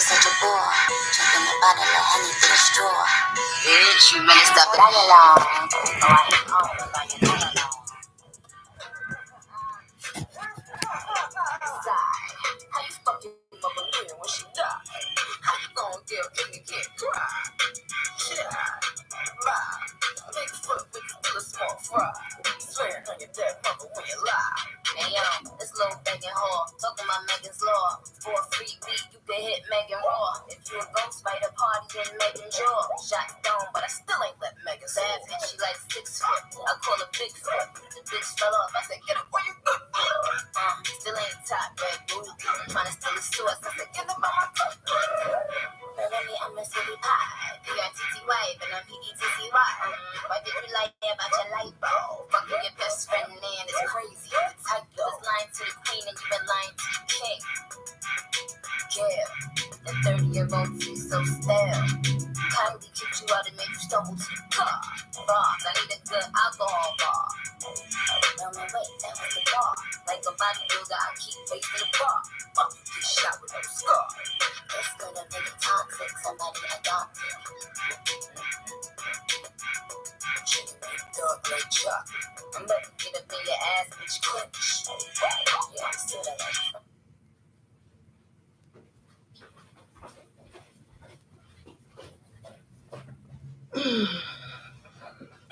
such a bore. Drinking the bottle of honey to a straw. Bitch, you better stop it all along. So I ain't all about you all along. How you fucking mother win when she die? How you gonna get when you can't cry? Shit, lie. Big foot with still a small fry. Swearing on your dead mother when you lie. Hey yo, this little begging whore, talking about Megan's law. For a free beat, you can hit Megan Raw. If you a ghost fighter party in Megan's jaw. Shot down, but I still ain't let Megan bad bitch. She like 6 foot. I call her big foot. The bitch fell off. I said, get up where you good. Still ain't top red boo. Trying to steal the source. I said, get up on my foot. But really, I'm a city pie. D-R-T-T-Y, but I'm P-E-T-T-Y. Why did you like that about your light bulb? Fucking your best friend, man, it's crazy. The type you was lying to the queen and you been lying to the king. Yeah, the 30-year-old feels so stale. Kindly kicked you out and made you stumble to the car. Bombs, I need a good alcohol bar. No, man, wait, that was the bar. Like a bodybuilder, I keep facing the bar. Fuck, you get shot with no scar. It's gonna make it toxic, somebody adopt it. Chicken make dog like chocolate. I'm about to get up in your ass, bitch, clench. Yeah, I'm still that like.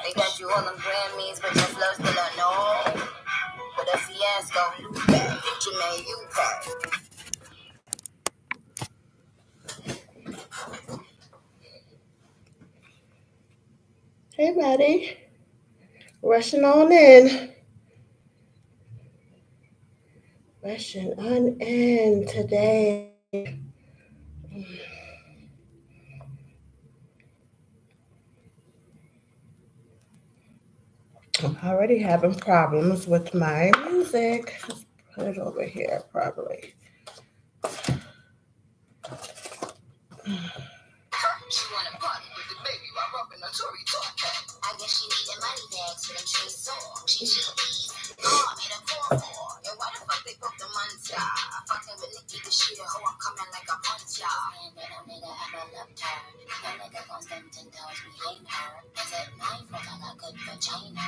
They got you all them Grammys, but your flow still unknown. But a fiasco, lose that. Gucci made you pay. Hey, buddy. Rushing on in. Rushing on in today. I'm already having problems with my music. Let's put it over here properly. She wanna party with the baby while rubbing a Tory talk. I guess she needed money bags for them trees sore. She cheated. Oh, made a call for. And why the fuck they broke the monster? Fucking with Nikki, the shit, hoe, I'm coming like a punch, y'all. Man, that no nigga ever loved her. No nigga gon' spend 10 dollars behind her. Is it my fault I got good vagina?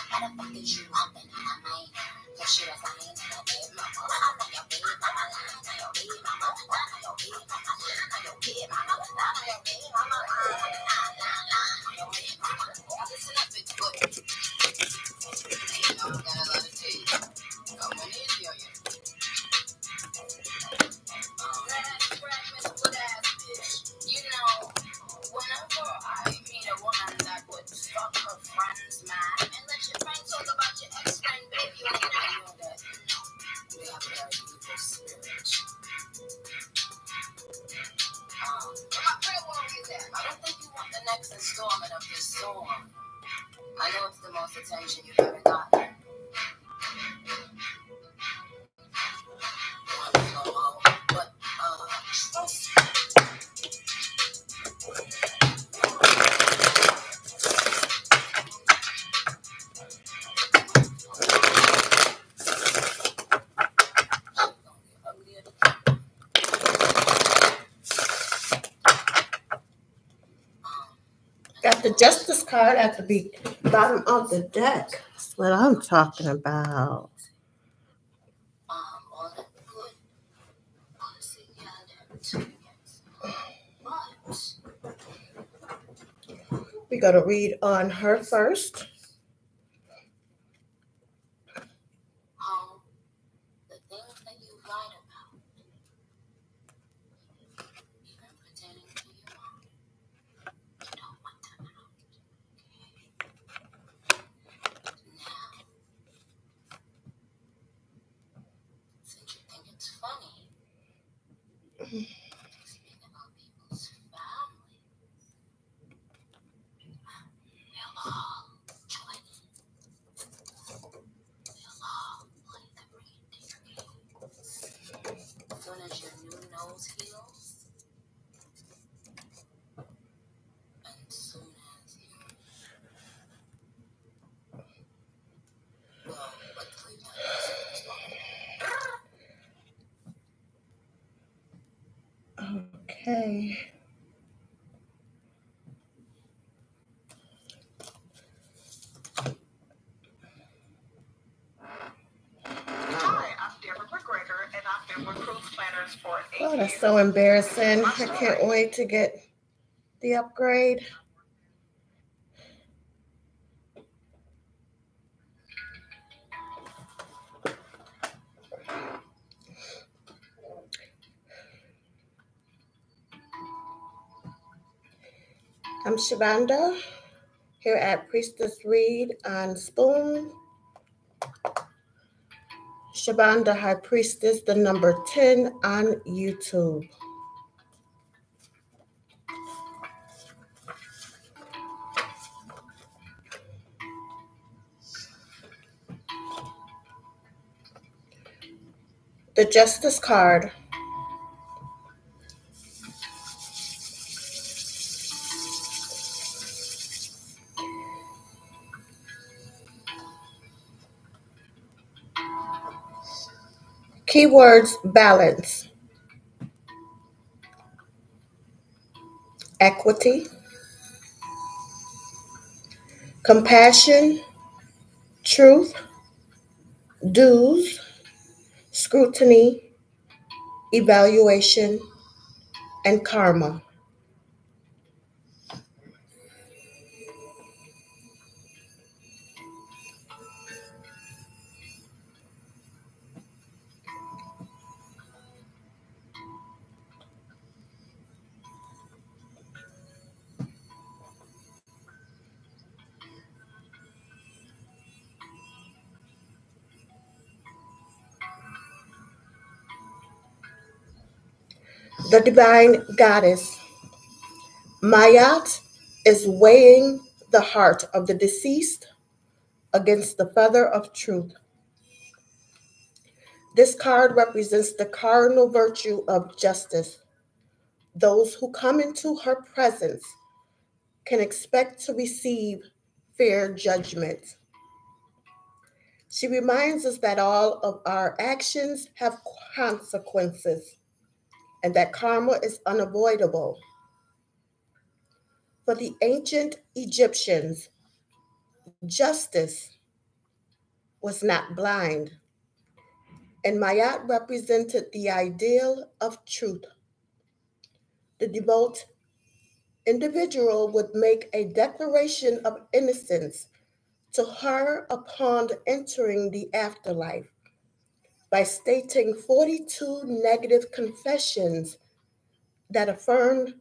Why the fuck is you humping on a minor? Cause she was lying to your baby mama. I know your baby mama, lying to your baby mama. I know your baby mama, lying to your baby mama. I know your baby mama, lying to your baby mama. Listen up, bitch, boy. You know I got a lot of tea. Come on in, yo. You know, whenever I meet a woman that would fuck her friend's man and let your friend talk about your ex-friend, baby, you know that we have a very evil spirit. But my prayer warrior is that I don't think you want the next installment of this song. I know it's the most attention you've ever gotten. But, trust me. Got the justice card at the bottom of the deck. That's what I'm talking about. We're going to read on her first. The things that you write about, even pertaining to your mom, you don't want them out. Now, since you think it's funny to speak about people's families, we'll all join in. We'll all play the reindeer game. As soon as your new nose heals, and soon as you... Well, let's leave that as long. Okay. Oh, that's so embarrassing. I can't wait to get the upgrade. I'm Shabanda here at Priestess Read on Spoon. Shabanda High Priestess, the number 10 on YouTube. The Justice card. Keywords: balance, equity, compassion, truth, dues, scrutiny, evaluation, and karma. The Divine Goddess. Mayat is weighing the heart of the deceased against the feather of truth. This card represents the cardinal virtue of justice. Those who come into her presence can expect to receive fair judgment. She reminds us that all of our actions have consequences and that karma is unavoidable. For the ancient Egyptians, justice was not blind, and Mayat represented the ideal of truth. The devout individual would make a declaration of innocence to her upon entering the afterlife by stating 42 negative confessions that affirmed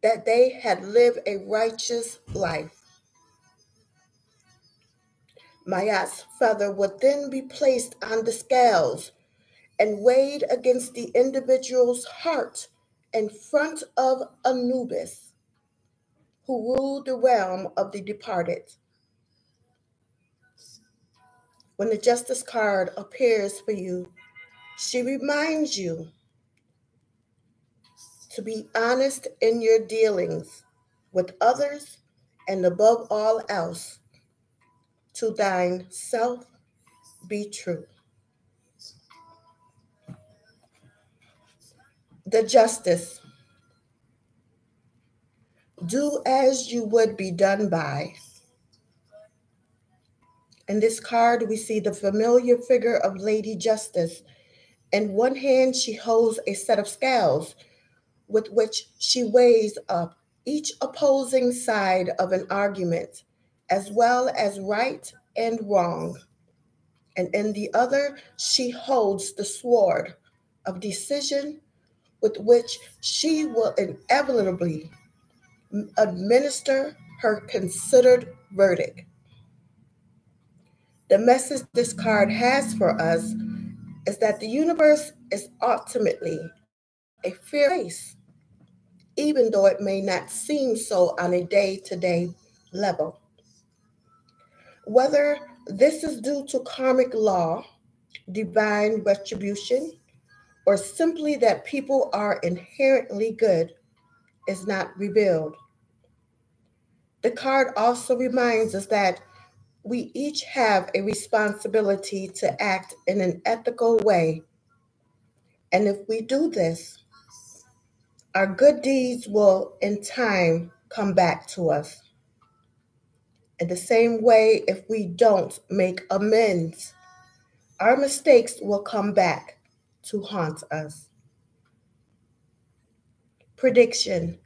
that they had lived a righteous life. Mayat's feather would then be placed on the scales and weighed against the individual's heart in front of Anubis, who ruled the realm of the departed. When the Justice card appears for you, she reminds you to be honest in your dealings with others and above all else, to thine self be true. The Justice. Do as you would be done by. In this card, we see the familiar figure of Lady Justice. In one hand, she holds a set of scales with which she weighs up each opposing side of an argument, as well as right and wrong. And in the other, she holds the sword of decision with which she will inevitably administer her considered verdict. The message this card has for us is that the universe is ultimately a fair place, even though it may not seem so on a day-to-day level. Whether this is due to karmic law, divine retribution, or simply that people are inherently good is not revealed. The card also reminds us that we each have a responsibility to act in an ethical way. And if we do this, Our good deeds will, in time, come back to us. In the same way, if we don't make amends, our mistakes will come back to haunt us. Prediction: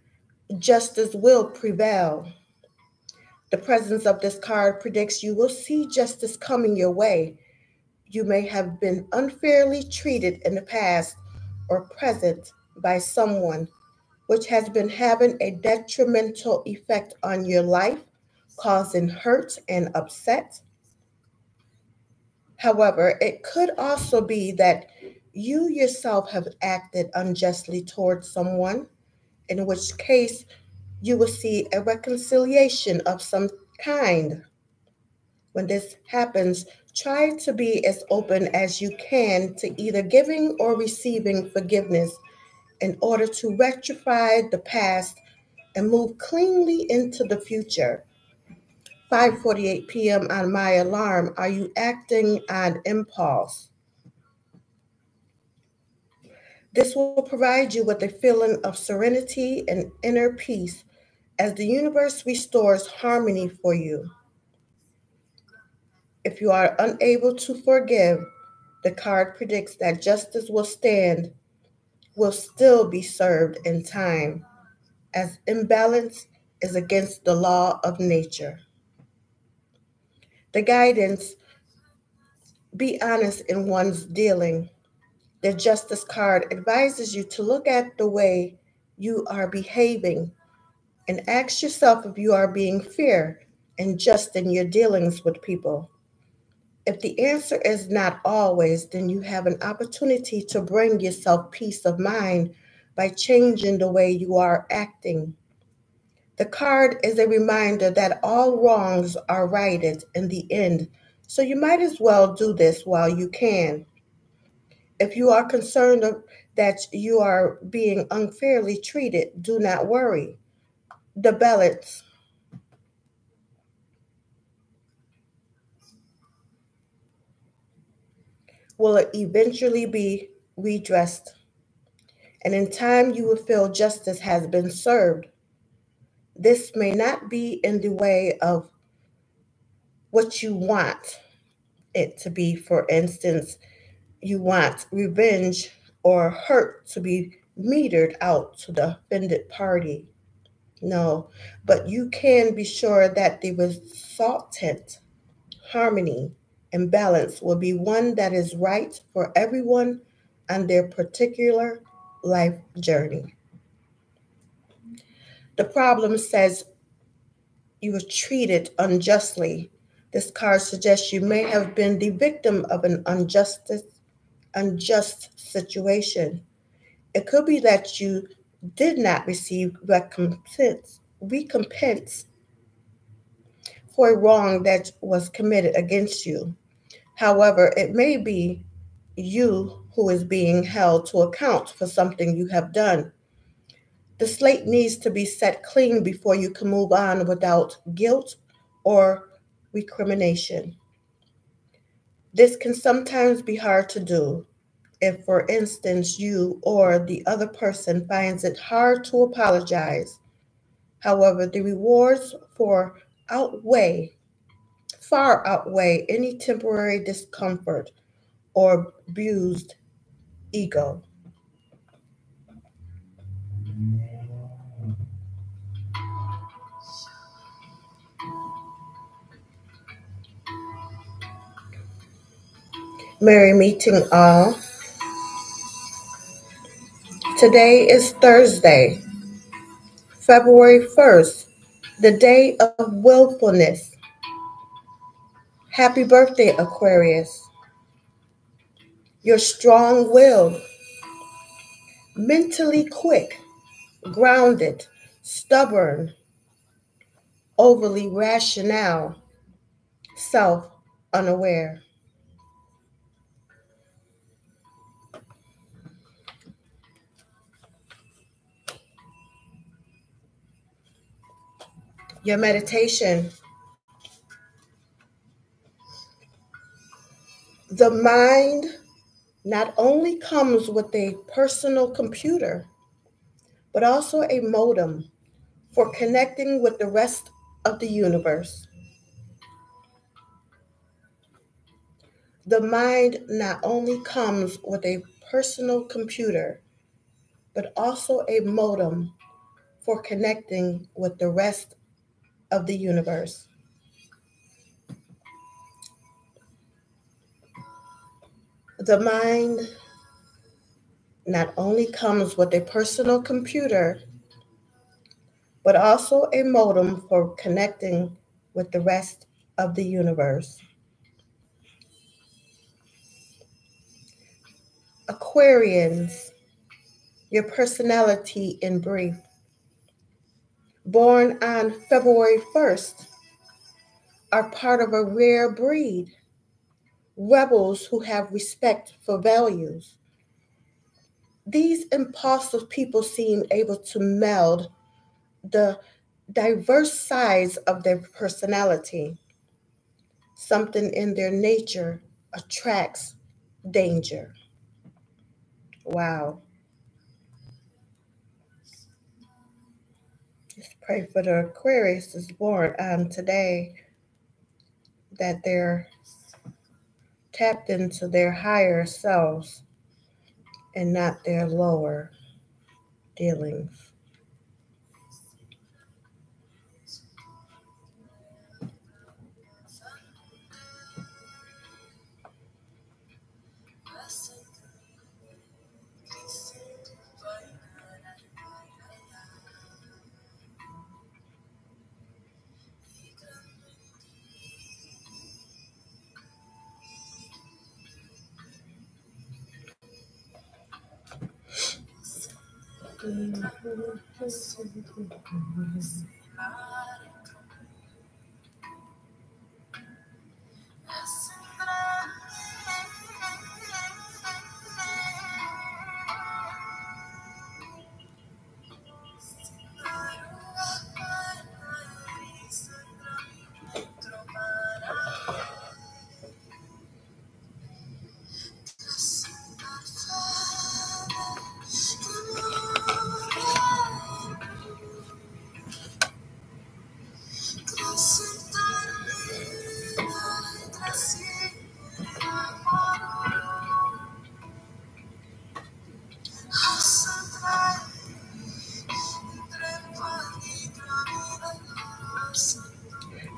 justice will prevail. The presence of this card predicts you will see justice coming your way. You may have been unfairly treated in the past or present by someone, which has been having a detrimental effect on your life, causing hurt and upset. However, it could also be that you yourself have acted unjustly towards someone, in which case you will see a reconciliation of some kind. When this happens, try to be as open as you can to either giving or receiving forgiveness in order to rectify the past and move cleanly into the future. 5:48 p.m. on my alarm. Are you acting on impulse? This will provide you with a feeling of serenity and inner peace as the universe restores harmony for you. If you are unable to forgive, the card predicts that justice will still be served in time, as imbalance is against the law of nature. The guidance: be honest in one's dealing. The justice card advises you to look at the way you are behaving and ask yourself if you are being fair and just in your dealings with people. If the answer is not always, then you have an opportunity to bring yourself peace of mind by changing the way you are acting. The card is a reminder that all wrongs are righted in the end, so you might as well do this while you can. If you are concerned that you are being unfairly treated, do not worry. The balance will eventually be redressed, and in time you will feel justice has been served. This may not be in the way of what you want it to be. For instance, you want revenge or hurt to be metered out to the offended party. No, but you can be sure that the resultant harmony and balance will be one that is right for everyone on their particular life journey. The problem says you were treated unjustly. This card suggests you may have been the victim of an unjust situation. It could be that you did not receive recompense for a wrong that was committed against you. However, it may be you who is being held to account for something you have done. The slate needs to be set clean before you can move on without guilt or recrimination. This can sometimes be hard to do if, for instance, you or the other person finds it hard to apologize. However, the rewards outweigh, far outweigh any temporary discomfort or bruised ego. Merry meeting all. Today is Thursday, February 1st, the day of willfulness. Happy birthday, Aquarius. You're strong-willed, mentally quick, grounded, stubborn, overly rational, self-unaware. Your meditation. The mind not only comes with a personal computer, but also a modem for connecting with the rest of the universe. The mind not only comes with a personal computer, but also a modem for connecting with the rest of the universe. The mind not only comes with a personal computer, but also a modem for connecting with the rest of the universe. Aquarians, your personality in brief. Born on February 1st, are part of a rare breed, rebels who have respect for values. These impulsive people seem able to meld the diverse sides of their personality. Something in their nature attracts danger. Wow. Let's pray for the Aquarius is born today, that they're tapped into their higher selves and not their lower dealings.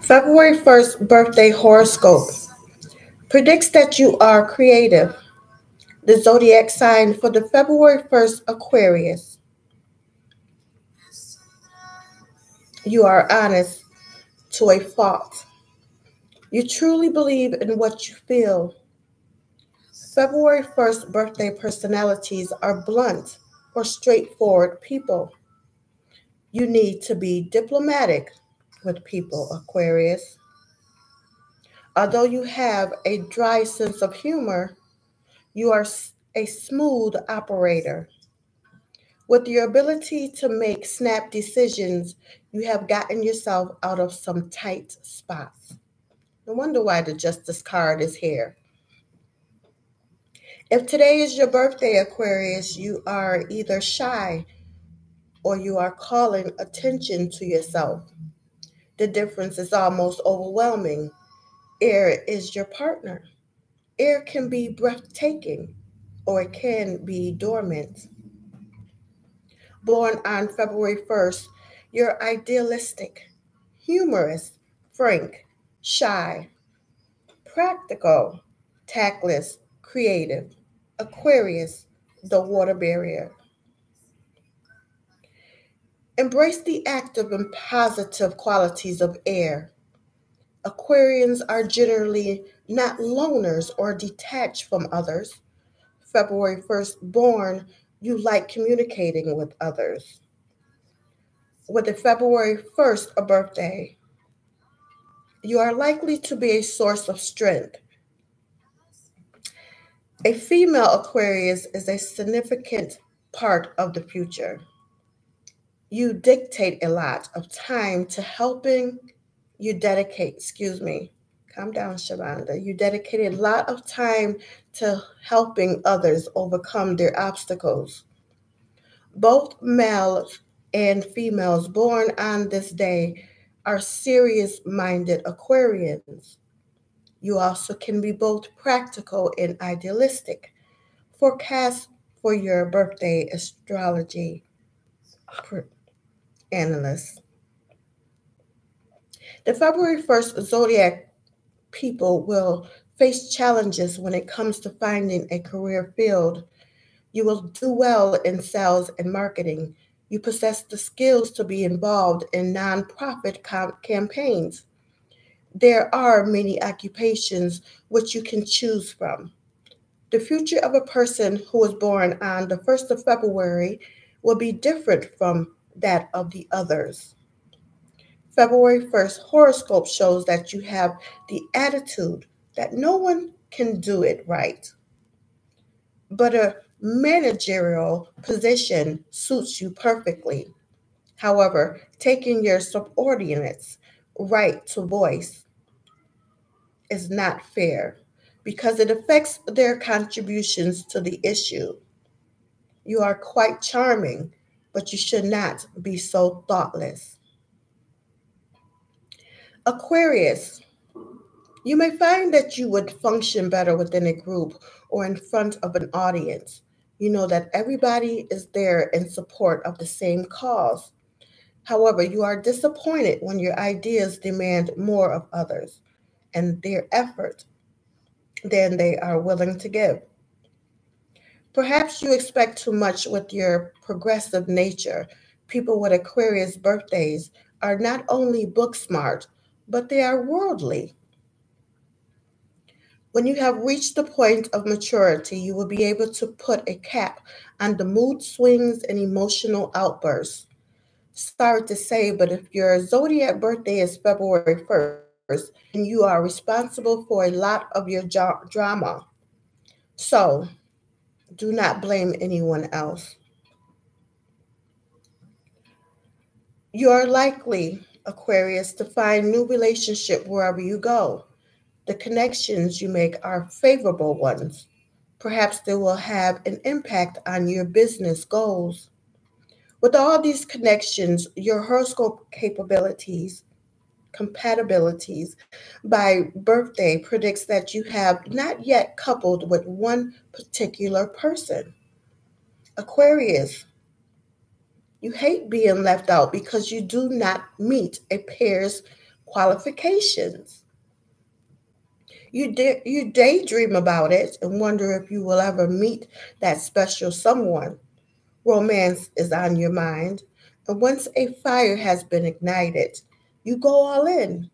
February 1st birthday horoscope predicts that you are creative. The zodiac sign for the February 1st Aquarius. You are honest to a fault. You truly believe in what you feel. February 1st birthday personalities are blunt or straightforward people. You need to be diplomatic with people, Aquarius. Although you have a dry sense of humor, you are a smooth operator. With your ability to make snap decisions, you have gotten yourself out of some tight spots. No wonder why the Justice card is here. If today is your birthday, Aquarius, you are either shy or you are calling attention to yourself. The difference is almost overwhelming. Air is your partner. Air can be breathtaking or it can be dormant. Born on February 1st, you're idealistic, humorous, frank, shy, practical, tactless, creative. Aquarius, the water barrier. Embrace the active and positive qualities of air. Aquarians are generally not loners or detached from others. February 1st born, you like communicating with others. With a February 1st a birthday, you are likely to be a source of strength. A female Aquarius is a significant part of the future. You dictate a lot of time to helping, calm down, Shavonda. You dedicate a lot of time to helping others overcome their obstacles. Both males and females born on this day are serious minded Aquarians. You also can be both practical and idealistic. Forecast for your birthday astrology analyst. The February 1st zodiac people will face challenges when it comes to finding a career field. You will do well in sales and marketing. You possess the skills to be involved in nonprofit campaigns. There are many occupations which you can choose from. The future of a person who was born on the 1st of February will be different from that of the others. February 1st horoscope shows that you have the attitude that no one can do it right, but a managerial position suits you perfectly. However, taking your subordinates' right to voice is not fair because it affects their contributions to the issue. You are quite charming, but you should not be so thoughtless. Aquarius, you may find that you would function better within a group or in front of an audience. You know that everybody is there in support of the same cause. However, you are disappointed when your ideas demand more of others and their effort than they are willing to give. Perhaps you expect too much with your progressive nature. People with Aquarius birthdays are not only book smart, but they are worldly. When you have reached the point of maturity, you will be able to put a cap on the mood swings and emotional outbursts. Sorry to say, but if your zodiac birthday is February 1st, then you are responsible for a lot of your drama. So do not blame anyone else. You are likely, Aquarius, to find new relationship wherever you go. The connections you make are favorable ones. Perhaps they will have an impact on your business goals. With all these connections, your horoscope compatibilities by birthday predicts that you have not yet coupled with one particular person. Aquarius, you hate being left out because you do not meet a pair's qualifications. You daydream about it and wonder if you will ever meet that special someone. Romance is on your mind, and once a fire has been ignited, you go all in.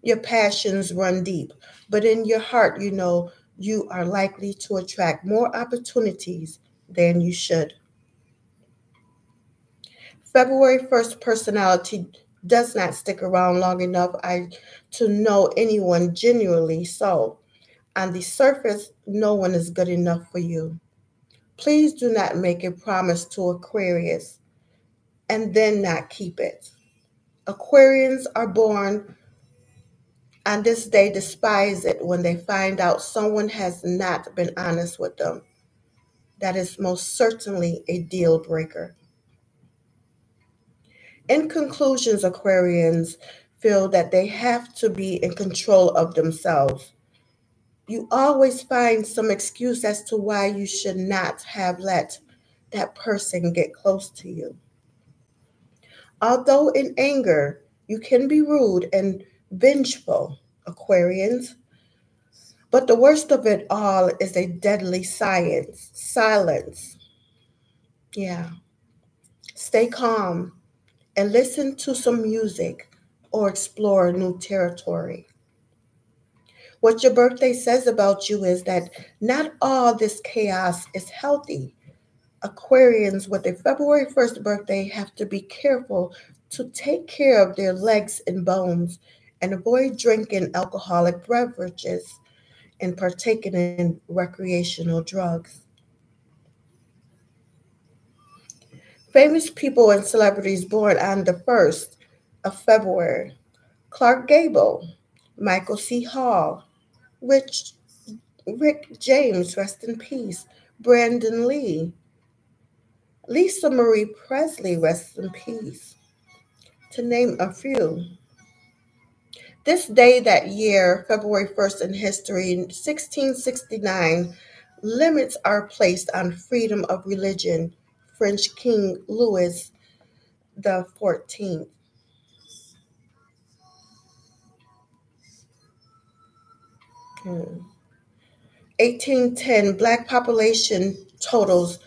Your passions run deep, but in your heart, you know you are likely to attract more opportunities than you should. February 1st personality does not stick around long enough to know anyone genuinely so. On the surface, no one is good enough for you. Please do not make a promise to Aquarius and then not keep it. Aquarians are born on this day despise it when they find out someone has not been honest with them. That is most certainly a deal breaker. In conclusions, Aquarians feel that they have to be in control of themselves. You always find some excuse as to why you should not have let that person get close to you. Although in anger, you can be rude and vengeful, Aquarians, but the worst of it all is a deadly science, silence. Yeah. Stay calm and listen to some music or explore new territory. What your birthday says about you is that not all this chaos is healthy. Aquarians with a February 1st birthday have to be careful to take care of their legs and bones and avoid drinking alcoholic beverages and partaking in recreational drugs. Famous people and celebrities born on the 1st of February: Clark Gable, Michael C. Hall, Rich, Rick James, rest in peace, Brandon Lee, Lisa Marie Presley rests in peace, to name a few. This day that year, February 1st in history, 1669, limits are placed on freedom of religion. French King Louis the 14th. 1810, Black population totals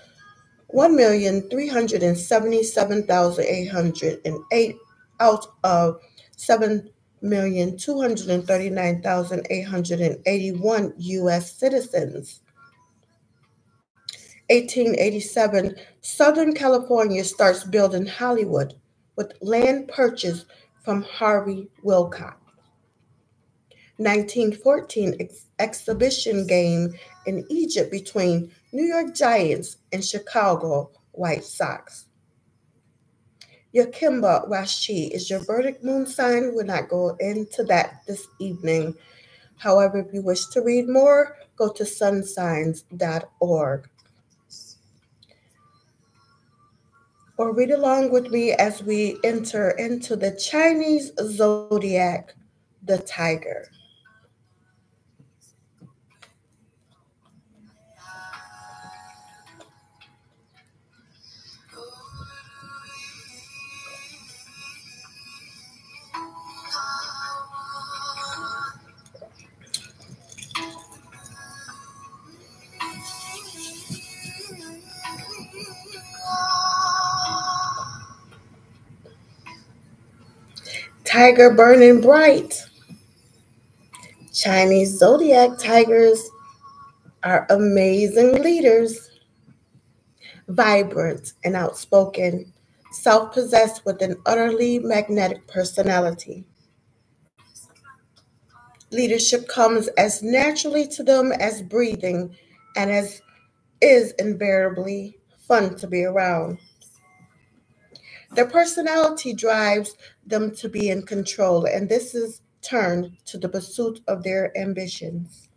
1,377,808 out of 7,239,881 U.S. citizens. 1887, Southern California starts building Hollywood with land purchased from Harvey Wilcox. 1914, exhibition game in Egypt between New York Giants and Chicago White Sox. Yakimba Rashi is your verdict moon sign. We'll not go into that this evening. However, if you wish to read more, go to sunsigns.org. Or read along with me as we enter into the Chinese zodiac, the tiger. Tiger burning bright. Chinese zodiac tigers are amazing leaders, vibrant and outspoken, self possessed with an utterly magnetic personality. Leadership comes as naturally to them as breathing and as is invariably fun to be around. Their personality drives them to be in control, and this is turned to the pursuit of their ambitions.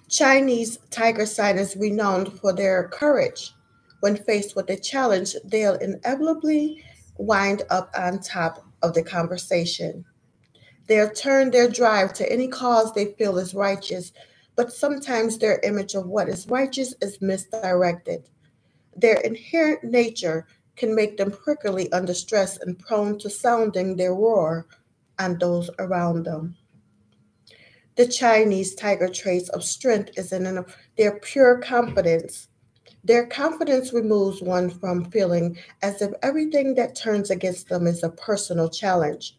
Chinese tiger sign is renowned for their courage. When faced with a challenge, they'll inevitably wind up on top of the conversation. They'll turn their drive to any cause they feel is righteous, but sometimes their image of what is righteous is misdirected. Their inherent nature can make them prickly under stress and prone to sounding their roar on those around them. The Chinese tiger traits of strength is in their pure confidence. Their confidence removes one from feeling as if everything that turns against them is a personal challenge.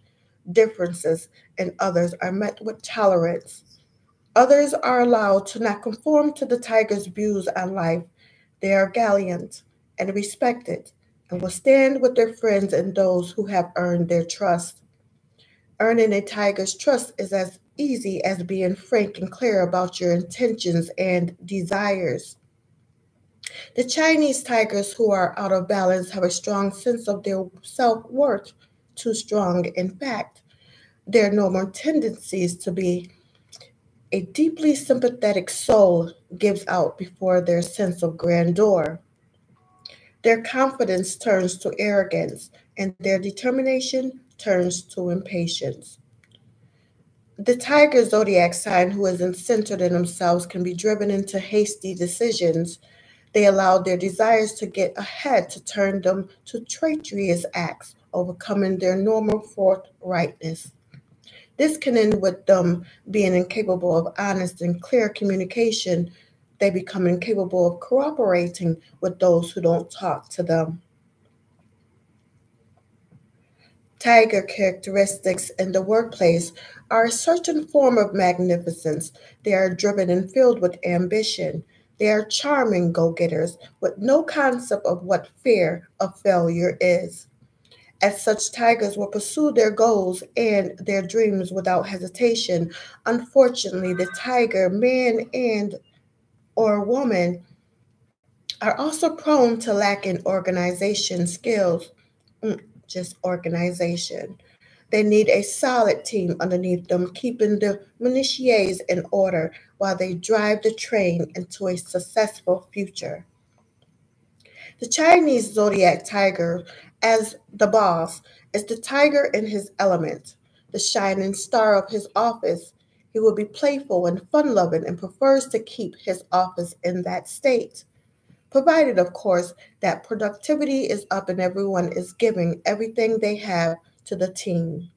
Differences in others are met with tolerance. Others are allowed to not conform to the tiger's views on life. They are gallant and respected and will stand with their friends and those who have earned their trust. Earning a tiger's trust is as easy as being frank and clear about your intentions and desires. The Chinese tigers who are out of balance have a strong sense of their self worth, too strong, in fact. Their normal tendencies to be a deeply sympathetic soul gives out before their sense of grandeur. Their confidence turns to arrogance, and their determination turns to impatience. The tiger zodiac sign who isn't centered in themselves can be driven into hasty decisions. They allow their desires to get ahead to turn them to traitorous acts, overcoming their normal forthrightness. This can end with them being incapable of honest and clear communication. They become incapable of cooperating with those who don't talk to them. Tiger characteristics in the workplace are a certain form of magnificence. They are driven and filled with ambition. They are charming go getters with no concept of what fear of failure is. As such, tigers will pursue their goals and their dreams without hesitation. Unfortunately, the tiger, man and or woman, are also prone to lacking organization skills. Just organization. They need a solid team underneath them, keeping the minutiae in order while they drive the train into a successful future. The Chinese zodiac tiger, as the boss, is the tiger in his element, the shining star of his office. He will be playful and fun loving and prefers to keep his office in that state, provided, of course, that productivity is up and everyone is giving everything they have to the team.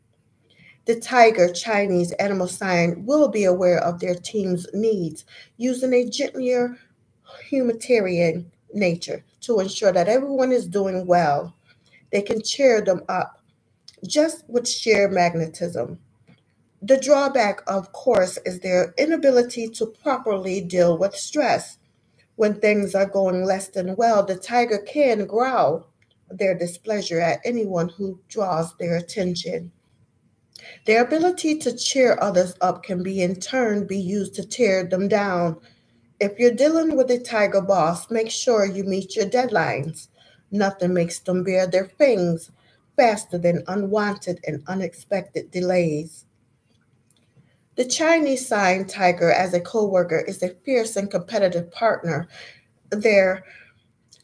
The tiger Chinese animal sign will be aware of their team's needs, using a gentler humanitarian nature to ensure that everyone is doing well. They can cheer them up just with sheer magnetism. The drawback, of course, is their inability to properly deal with stress. When things are going less than well, the tiger can growl their displeasure at anyone who draws their attention. Their ability to cheer others up can be in turn be used to tear them down. If you're dealing with a tiger boss, make sure you meet your deadlines. Nothing makes them bare their fangs faster than unwanted and unexpected delays. The Chinese sign tiger as a coworker is a fierce and competitive partner. Their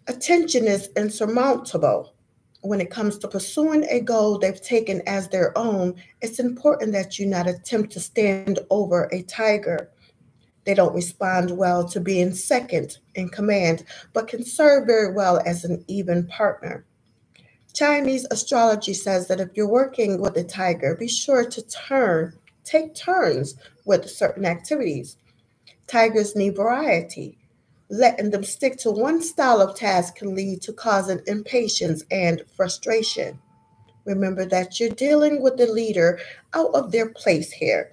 attention is insurmountable. When it comes to pursuing a goal they've taken as their own, it's important that you not attempt to stand over a tiger. They don't respond well to being second in command, but can serve very well as an even partner. Chinese astrology says that if you're working with a tiger, be sure to take turns with certain activities. Tigers need variety. Letting them stick to one style of task can lead to causing impatience and frustration. Remember that you're dealing with the leader out of their place here,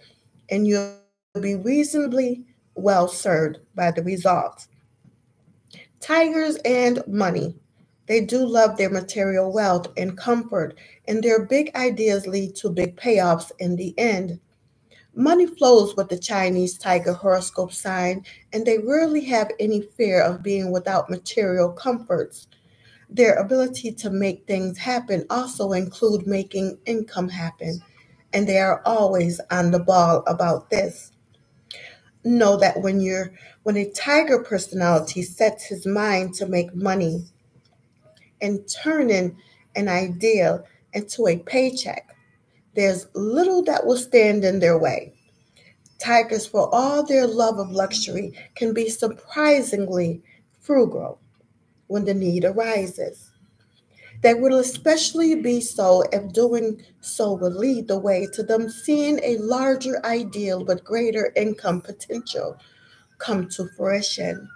and you'll be reasonably well served by the results. Tigers and money. They do love their material wealth and comfort, and their big ideas lead to big payoffs in the end. Money flows with the Chinese tiger horoscope sign, and they rarely have any fear of being without material comforts. Their ability to make things happen also include making income happen, and they are always on the ball about this. Know that when a tiger personality sets his mind to make money and turning an ideal into a paycheck, there's little that will stand in their way. Tigers, for all their love of luxury, can be surprisingly frugal when the need arises. They will especially be so if doing so will lead the way to them seeing a larger ideal with greater income potential come to fruition.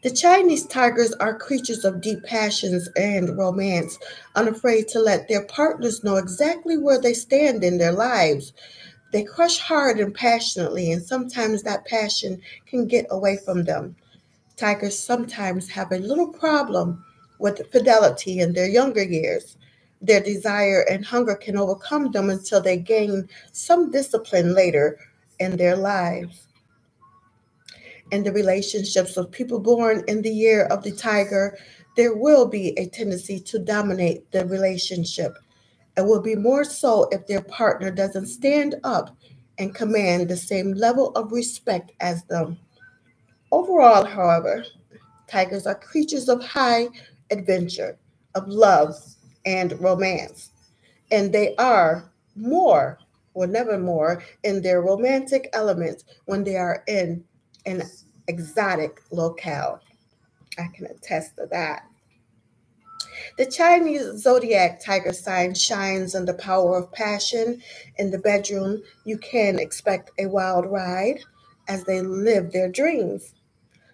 The Chinese tigers are creatures of deep passions and romance, unafraid to let their partners know exactly where they stand in their lives. They crush hard and passionately, and sometimes that passion can get away from them. Tigers sometimes have a little problem with fidelity in their younger years. Their desire and hunger can overcome them until they gain some discipline later in their lives. In the relationships of people born in the year of the tiger, there will be a tendency to dominate the relationship. It will be more so if their partner doesn't stand up and command the same level of respect as them. Overall, however, tigers are creatures of high adventure, of love, and romance, and they are more, or never more, in their romantic element when they are in an exotic locale. I can attest to that. The Chinese zodiac tiger sign shines in the power of passion. In the bedroom, you can expect a wild ride as they live their dreams.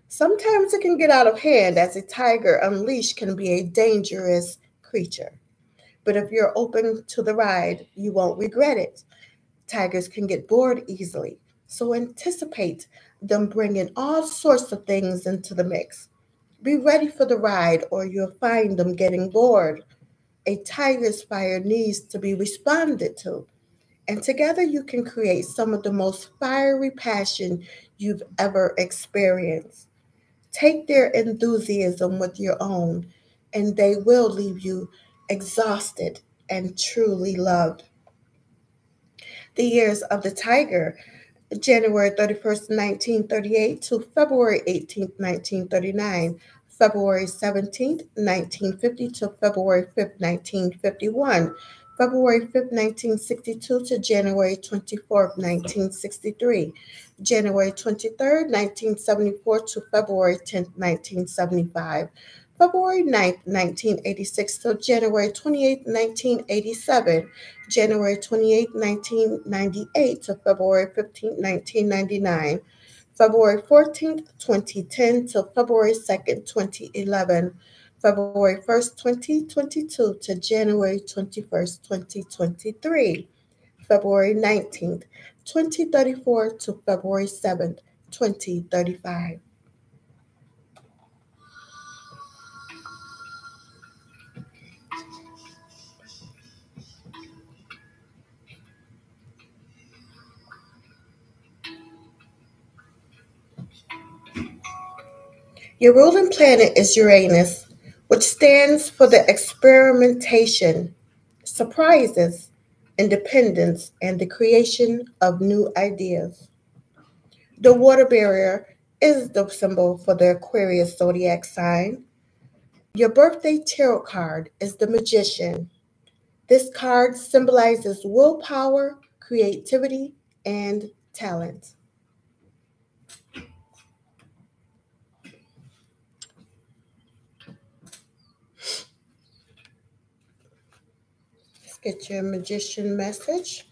Sometimes it can get out of hand as a tiger unleashed can be a dangerous creature. But if you're open to the ride, you won't regret it. Tigers can get bored easily, so anticipate them bringing all sorts of things into the mix. Be ready for the ride, or you'll find them getting bored. A tiger's fire needs to be responded to, and together you can create some of the most fiery passion you've ever experienced. Take their enthusiasm with your own, and they will leave you exhausted and truly loved. The years of the tiger, January 31st, 1938 to February 18th, 1939. February 17th, 1950 to February 5th, 1951. February 5th, 1962 to January 24th, 1963. January 23rd, 1974 to February 10th, 1975. February 9th, 1986 to January 28th, 1987. January 28th, 1998 to February 15th, 1999. February 14th, 2010 till February 2nd, 2011. February 1st, 2022 to January 21st, 2023. February 19th, 2034 to February 7th, 2035. Your ruling planet is Uranus, which stands for the experimentation, surprises, independence, and the creation of new ideas. The water barrier is the symbol for the Aquarius zodiac sign. Your birthday tarot card is the Magician. This card symbolizes willpower, creativity, and talent. Let's get your Magician message.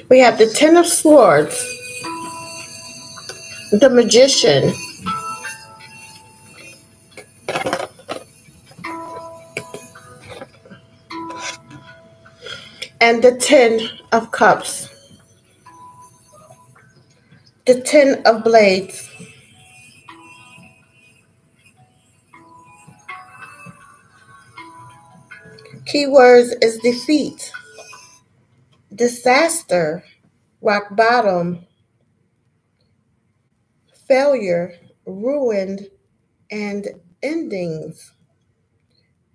We have the Ten of Swords, the Magician, and the Ten of Cups. The Ten of Blades. Keywords is defeat, disaster, rock bottom, failure, ruined, and endings.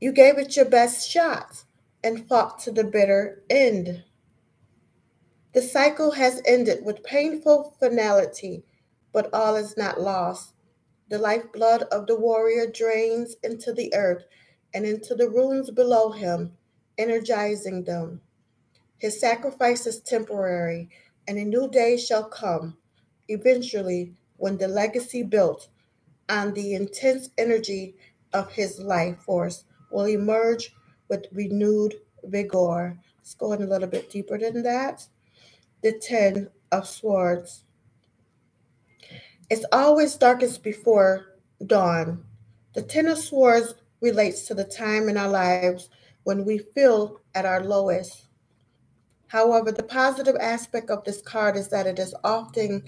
You gave it your best shot and fought to the bitter end. The cycle has ended with painful finality, but all is not lost. The lifeblood of the warrior drains into the earth and into the ruins below him, energizing them. His sacrifice is temporary, and a new day shall come, eventually, when the legacy built on the intense energy of his life force will emerge with renewed vigor. Let's go in a little bit deeper than that. The Ten of Swords. It's always darkest before dawn. The Ten of Swords relates to the time in our lives when we feel at our lowest. However, the positive aspect of this card is that it is often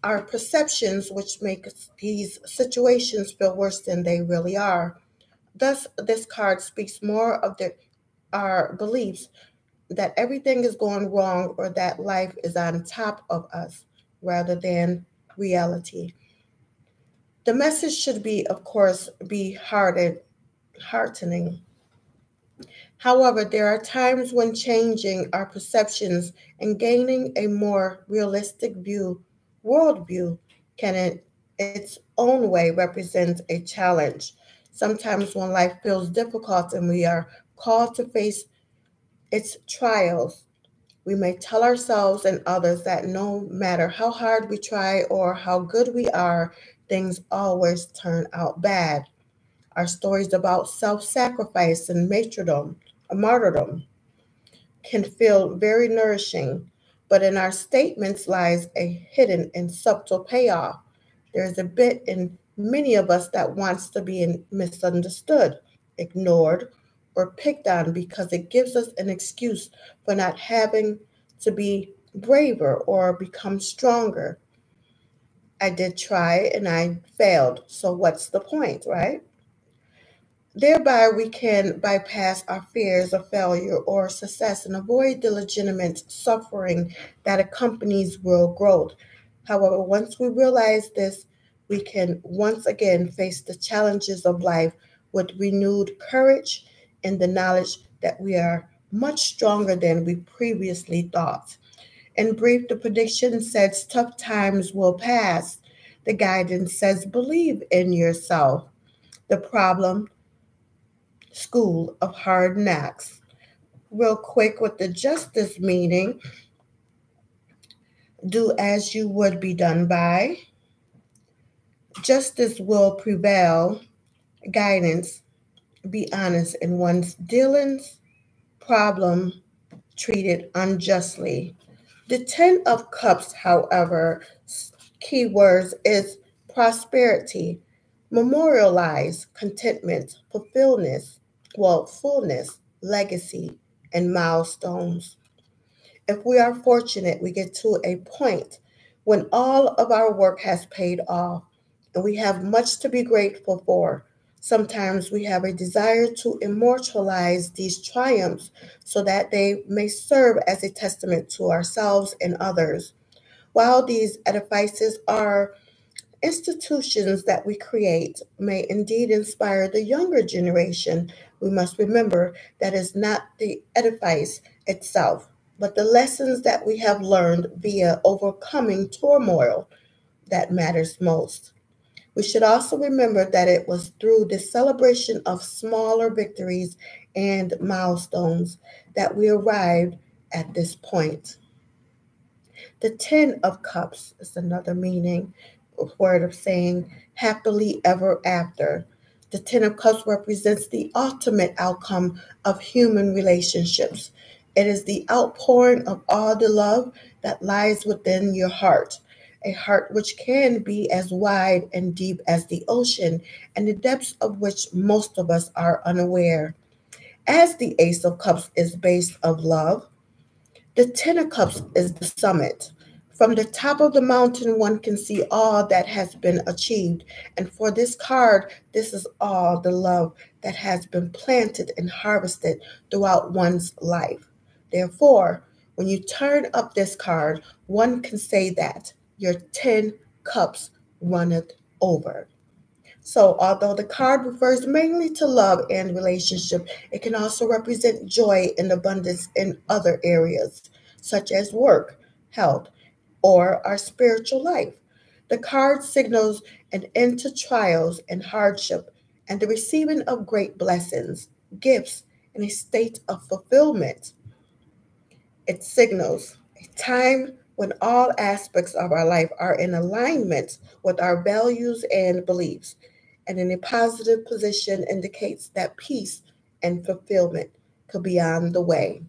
our perceptions which make these situations feel worse than they really are. Thus, this card speaks more of our beliefs that everything is going wrong or that life is on top of us rather than reality. The message should be, of course, be heartening. However, there are times when changing our perceptions and gaining a more realistic worldview, can in its own way represent a challenge. Sometimes when life feels difficult and we are called to face its trials, we may tell ourselves and others that no matter how hard we try or how good we are, things always turn out bad. Our stories about self sacrifice and martyrdom can feel very nourishing, but in our statements lies a hidden and subtle payoff. There is a bit in many of us that wants to be misunderstood, ignored, or picked on because it gives us an excuse for not having to be braver or become stronger. I did try and I failed, so what's the point, right? Thereby, we can bypass our fears of failure or success and avoid the legitimate suffering that accompanies real growth. However, once we realize this, we can once again face the challenges of life with renewed courage and the knowledge that we are much stronger than we previously thought. In brief, the prediction says tough times will pass. The guidance says believe in yourself. The problem, school of hard knocks. Real quick with the justice meaning, do as you would be done by. Justice will prevail. Guidance, be honest in one's dealings. Problem, treated unjustly. The Ten of Cups, however, keywords is prosperity, memorialize, contentment, fullness, legacy, and milestones. If we are fortunate, we get to a point when all of our work has paid off and we have much to be grateful for. Sometimes we have a desire to immortalize these triumphs so that they may serve as a testament to ourselves and others. While these edifices are institutions that we create may indeed inspire the younger generation, we must remember that it's not the edifice itself, but the lessons that we have learned via overcoming turmoil that matters most. We should also remember that it was through the celebration of smaller victories and milestones that we arrived at this point. The Ten of Cups is another meaning, word of saying happily ever after. The Ten of Cups represents the ultimate outcome of human relationships. It is the outpouring of all the love that lies within your heart, a heart which can be as wide and deep as the ocean, and the depths of which most of us are unaware. As the Ace of Cups is based of love, the Ten of Cups is the summit. From the top of the mountain, one can see all that has been achieved. And for this card, this is all the love that has been planted and harvested throughout one's life. Therefore, when you turn up this card, one can say that your 10 cups runneth over. So, although the card refers mainly to love and relationship, it can also represent joy and abundance in other areas, such as work, health, or our spiritual life. The card signals an end to trials and hardship and the receiving of great blessings, gifts, and a state of fulfillment. It signals a time when all aspects of our life are in alignment with our values and beliefs, and in a positive position indicates that peace and fulfillment could be on the way.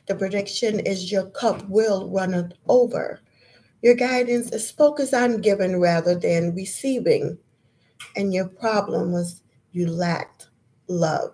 The prediction is your cup will run over. Your guidance is focused on giving rather than receiving, and your problem was you lacked love.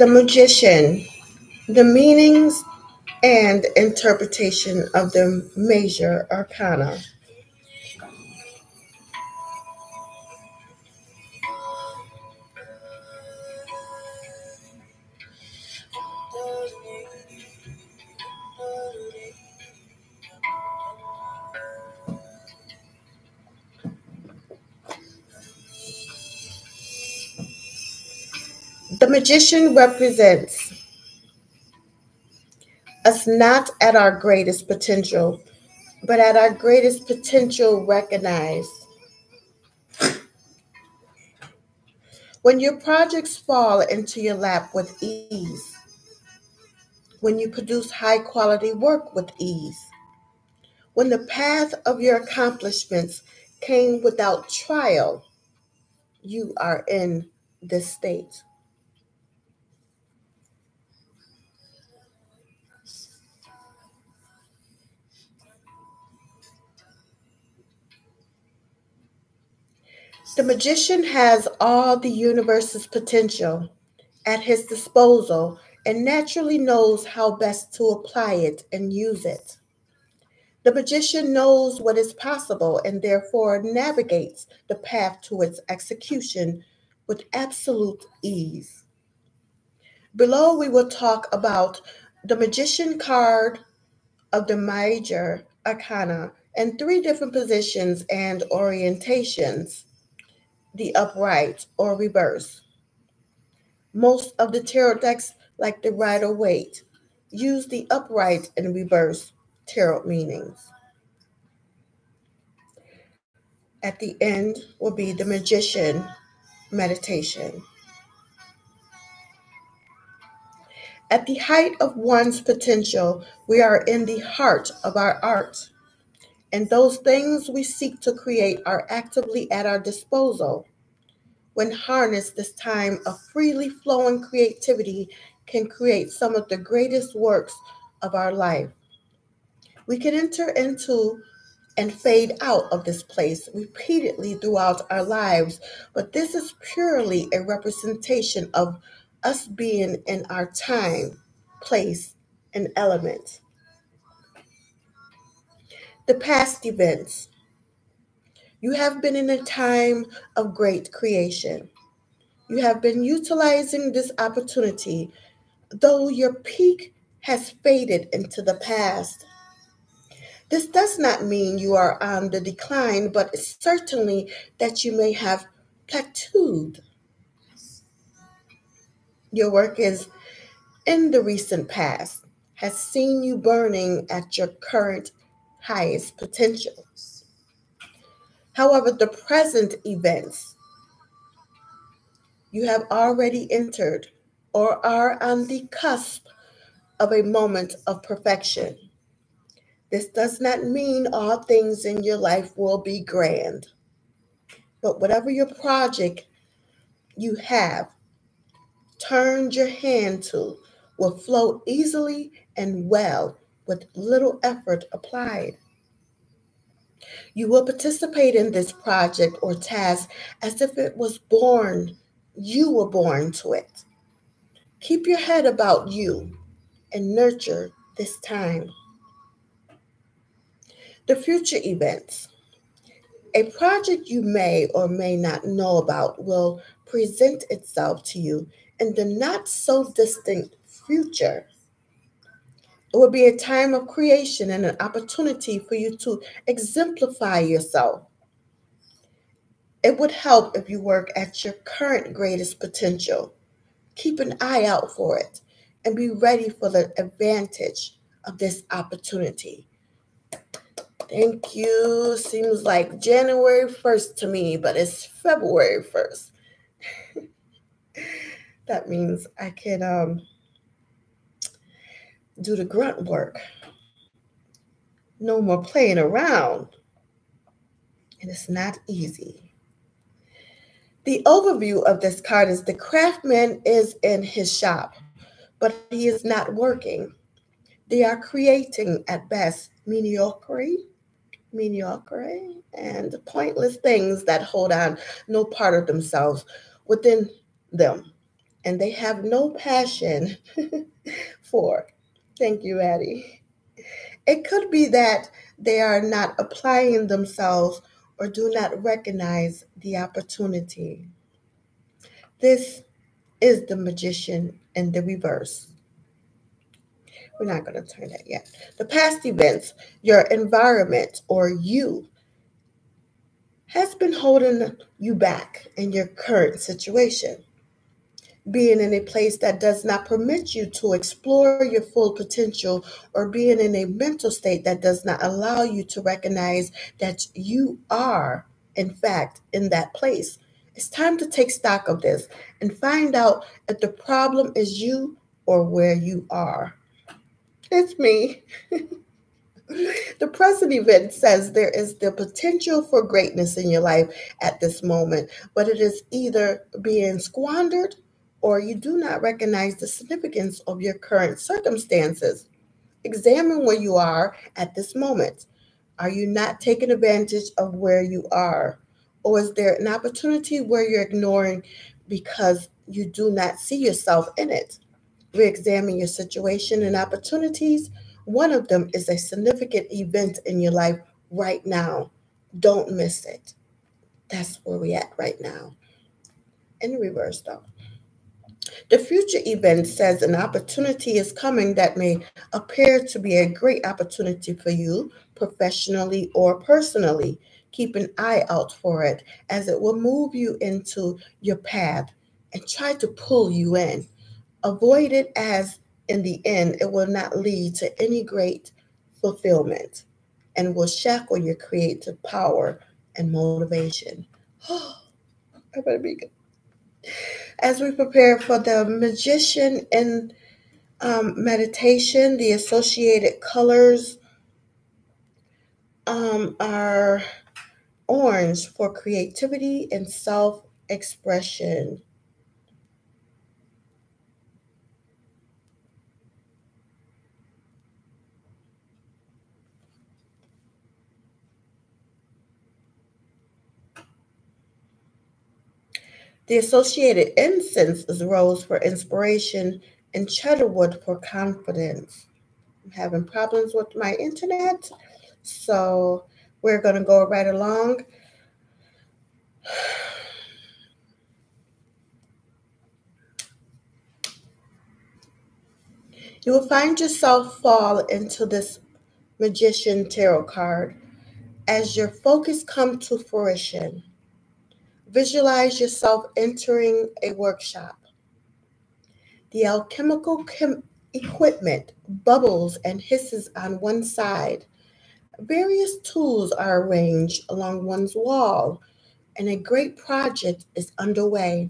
The magician. The meanings and interpretation of the major arcana. The magician represents us not at our greatest potential, but at our greatest potential recognized. When your projects fall into your lap with ease, when you produce high quality work with ease, when the path of your accomplishments came without trial, you are in this state. The magician has all the universe's potential at his disposal and naturally knows how best to apply it and use it. The magician knows what is possible and therefore navigates the path to its execution with absolute ease. Below, we will talk about the magician card of the major arcana and three different positions and orientations: the upright or reverse. Most of the tarot decks, like the Rider Waite, use the upright and reverse tarot meanings. At the end will be the magician meditation. At the height of one's potential, we are in the heart of our art, and those things we seek to create are actively at our disposal. When harnessed, this time of freely flowing creativity can create some of the greatest works of our life. We can enter into and fade out of this place repeatedly throughout our lives, but this is purely a representation of us being in our time, place, and element. The past events. You have been in a time of great creation. You have been utilizing this opportunity, though your peak has faded into the past. This does not mean you are on the decline, but certainly that you may have plateaued. Your work is in the recent past, has seen you burning at your current highest potential. However, the present events you have already entered or are on the cusp of a moment of perfection. This does not mean all things in your life will be grand, but whatever your project you have turned your hand to will flow easily and well with little effort applied. You will participate in this project or task as if it was born, you were born to it. Keep your head about you and nurture this time. The future events. A project you may or may not know about will present itself to you in the not so distant future. It will be a time of creation and an opportunity for you to exemplify yourself. It would help if you work at your current greatest potential. Keep an eye out for it and be ready for the advantage of this opportunity. Thank you. Seems like January 1st to me, but it's February 1st. That means I can do the grunt work. No more playing around. And it's not easy. The overview of this card is the craftsman is in his shop, but he is not working. They are creating at best mediocrity, and pointless things that hold on no part of themselves within them. And they have no passion 4. Thank you, Addie. It could be that they are not applying themselves or do not recognize the opportunity. This is the magician in the reverse. We're not going to turn that yet. The past events, your environment or you has been holding you back in your current situation. Being in a place that does not permit you to explore your full potential, or being in a mental state that does not allow you to recognize that you are, in fact, in that place. It's time to take stock of this and find out if the problem is you or where you are. It's me. The present event says there is the potential for greatness in your life at this moment, but it is either being squandered or you do not recognize the significance of your current circumstances. Examine where you are at this moment. Are you not taking advantage of where you are? Or is there an opportunity where you're ignoring because you do not see yourself in it? Re-examine your situation and opportunities. One of them is a significant event in your life right now. Don't miss it. That's where we're at right now. In reverse, though. The future event says an opportunity is coming that may appear to be a great opportunity for you, professionally or personally. Keep an eye out for it, as it will move you into your path and try to pull you in. Avoid it, as in the end it will not lead to any great fulfillment and will shackle your creative power and motivation. I better be good. As we prepare for the magician in meditation, the associated colors are orange for creativity and self-expression. The associated incense is rose for inspiration and cedarwood for confidence. I'm having problems with my internet, so we're going to go right along. You will find yourself fall into this magician tarot card as your focus comes to fruition. Visualize yourself entering a workshop. The alchemical equipment bubbles and hisses on one side. Various tools are arranged along one's wall, and a great project is underway.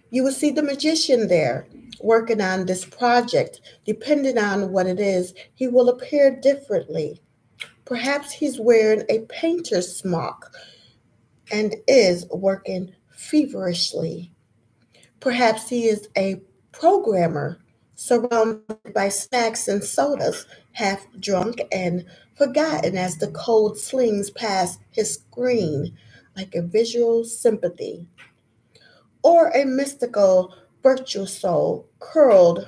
You will see the magician there working on this project. Depending on what it is, he will appear differently. Perhaps he's wearing a painter's smock and is working feverishly. Perhaps he is a programmer surrounded by snacks and sodas, half drunk and forgotten as the code slings past his screen like a visual sympathy. Or a mystical virtuoso curled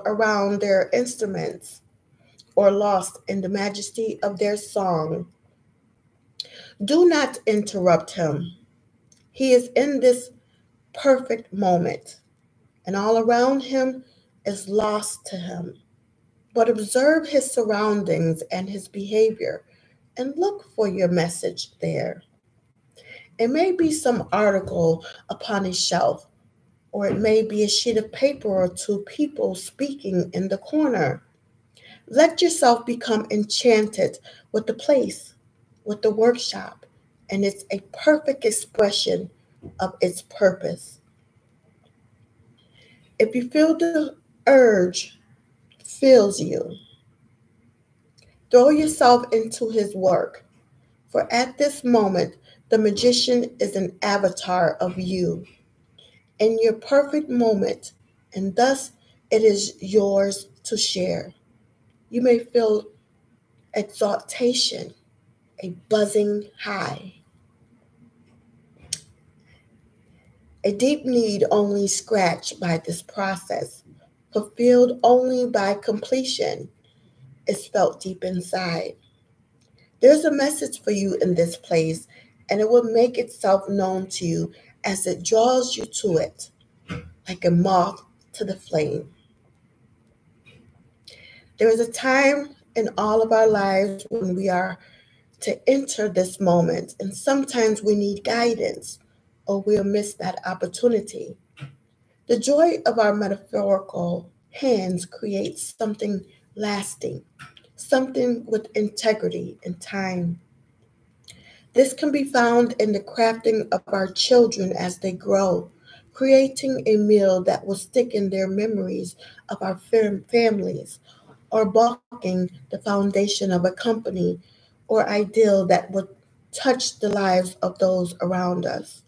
around their instruments or lost in the majesty of their song. Do not interrupt him. He is in this perfect moment, and all around him is lost to him. But observe his surroundings and his behavior and look for your message there. It may be some article upon a shelf, or it may be a sheet of paper or two people speaking in the corner. Let yourself become enchanted with the place, with the workshop, and it's a perfect expression of its purpose. If you feel the urge fills you, throw yourself into his work, for at this moment, the magician is an avatar of you in your perfect moment, and thus it is yours to share. You may feel exaltation, a buzzing high. A deep need only scratched by this process, fulfilled only by completion, is felt deep inside. There's a message for you in this place, and it will make itself known to you as it draws you to it, like a moth to the flame. There is a time in all of our lives when we are to enter this moment, and sometimes we need guidance or we'll miss that opportunity. The joy of our metaphorical hands creates something lasting, something with integrity and time. This can be found in the crafting of our children as they grow, creating a meal that will stick in their memories of our families, or balking the foundation of a company or ideal that would touch the lives of those around us.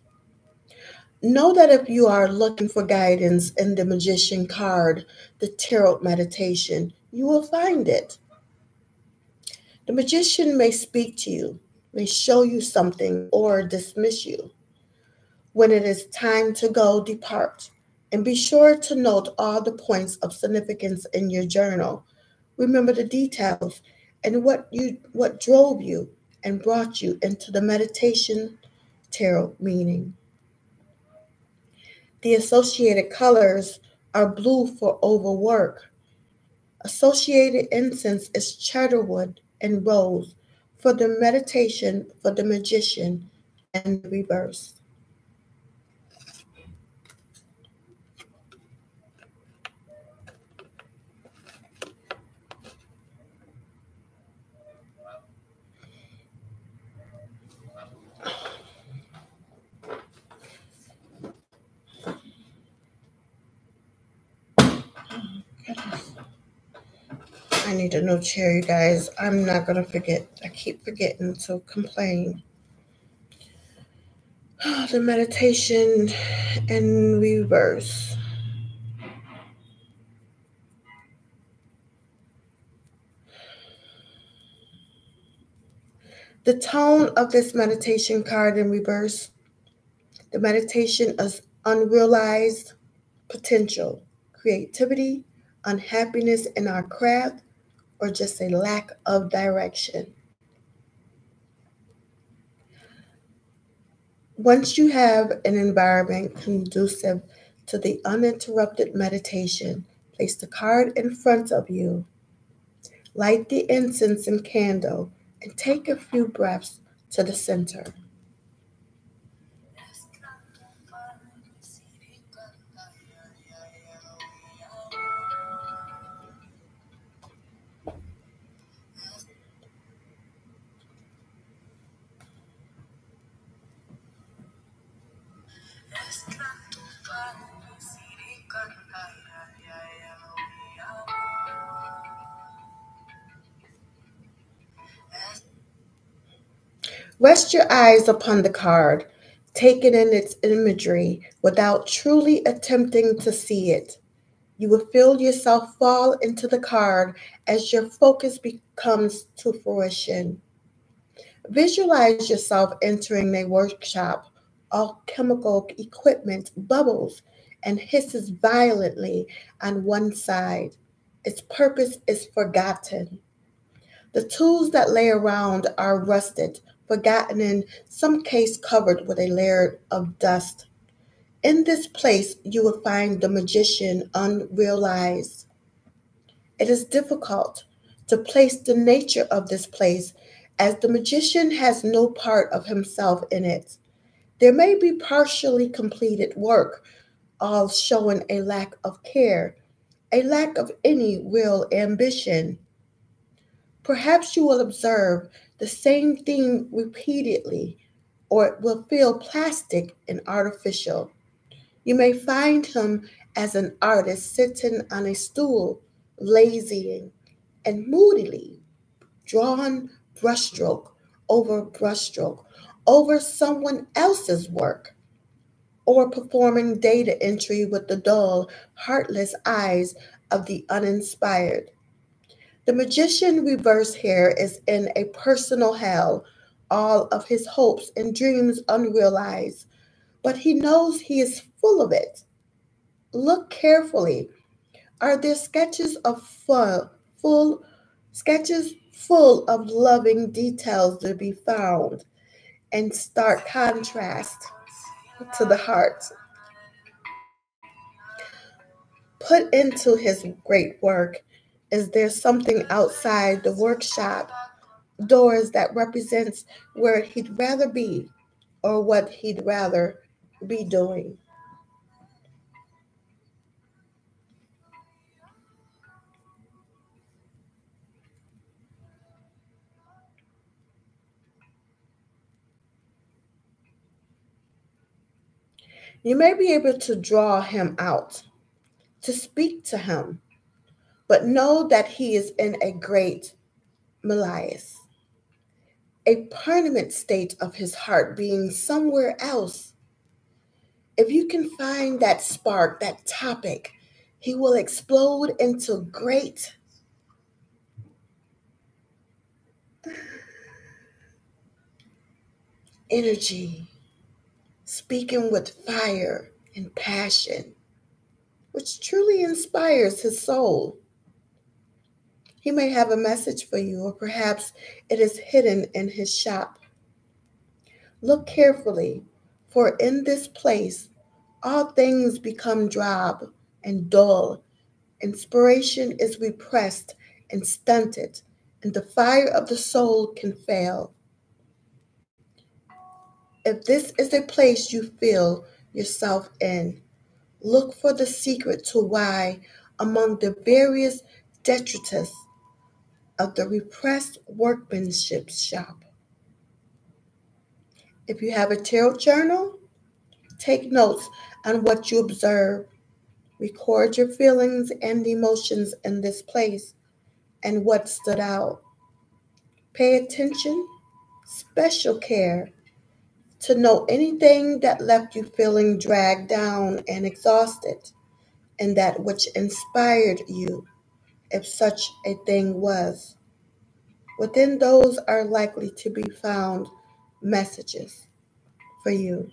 Know that if you are looking for guidance in the Magician card, the Tarot meditation, you will find it. The magician may speak to you, may show you something, or dismiss you. When it is time to go, depart. And be sure to note all the points of significance in your journal. Remember the details and what drove you and brought you into the meditation tarot meaning. The associated colors are blue for overwork. Associated incense is cedarwood and rose for the meditation for the magician and the reverse. I need a new chair, you guys. I'm not going to forget. I keep forgetting to complain. The meditation and reverse. The tone of this meditation card in reverse, the meditation is unrealized potential, creativity, unhappiness in our craft, or just a lack of direction. Once you have an environment conducive to the uninterrupted meditation, place the card in front of you, light the incense and candle, and take a few breaths to the center. Rest your eyes upon the card, take it in its imagery without truly attempting to see it. You will feel yourself fall into the card as your focus becomes to fruition. Visualize yourself entering a workshop. All chemical equipment bubbles and hisses violently on one side. Its purpose is forgotten. The tools that lay around are rusted, forgotten, in some case covered with a layer of dust. In this place, you will find the magician unrealized. It is difficult to place the nature of this place as the magician has no part of himself in it. There may be partially completed work, all showing a lack of care, a lack of any real ambition. Perhaps you will observe the same thing repeatedly, or it will feel plastic and artificial. You may find him as an artist sitting on a stool, lazying and moodily, drawn brushstroke over someone else's work, or performing data entry with the dull, heartless eyes of the uninspired. The magician reverse here is in a personal hell, all of his hopes and dreams unrealized, but he knows he is full of it. Look carefully. Are there sketches of sketches full of loving details to be found in stark contrast to the heart put into his great work? Is there something outside the workshop doors that represents where he'd rather be or what he'd rather be doing? You may be able to draw him out, to speak to him, but know that he is in a great malaise, a permanent state of his heart being somewhere else. If you can find that spark, that topic, he will explode into great energy, speaking with fire and passion, which truly inspires his soul. He may have a message for you, or perhaps it is hidden in his shop. Look carefully, for in this place all things become drab and dull. Inspiration is repressed and stunted, and the fire of the soul can fail. If this is a place you feel yourself in, look for the secret to why, among the various detritus of the repressed workmanship shop. If you have a tarot journal, take notes on what you observe. Record your feelings and emotions in this place and what stood out. Pay attention, special care, to know anything that left you feeling dragged down and exhausted, and that which inspired you, if such a thing was. Within those are likely to be found messages for you.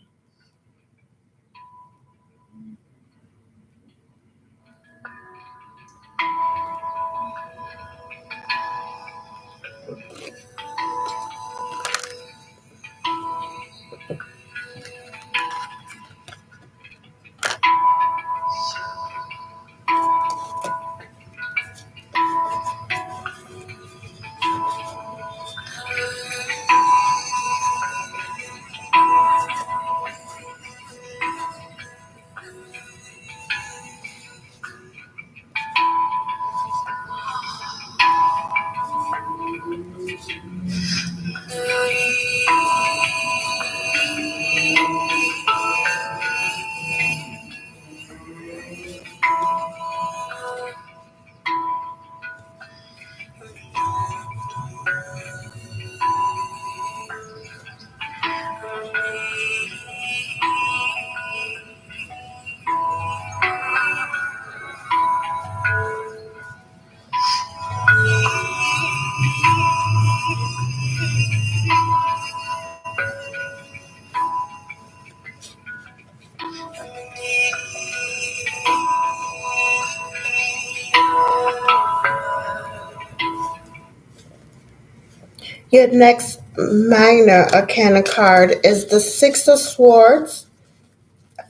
Your next minor arcana card is the Six of Swords,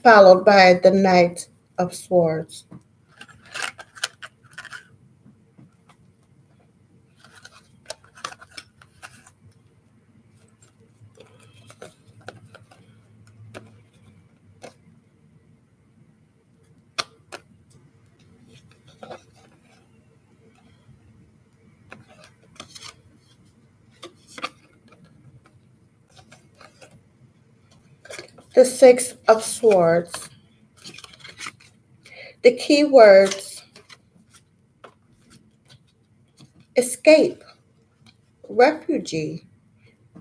followed by the Knight of Swords. The Six of Swords. The key words: escape, refugee,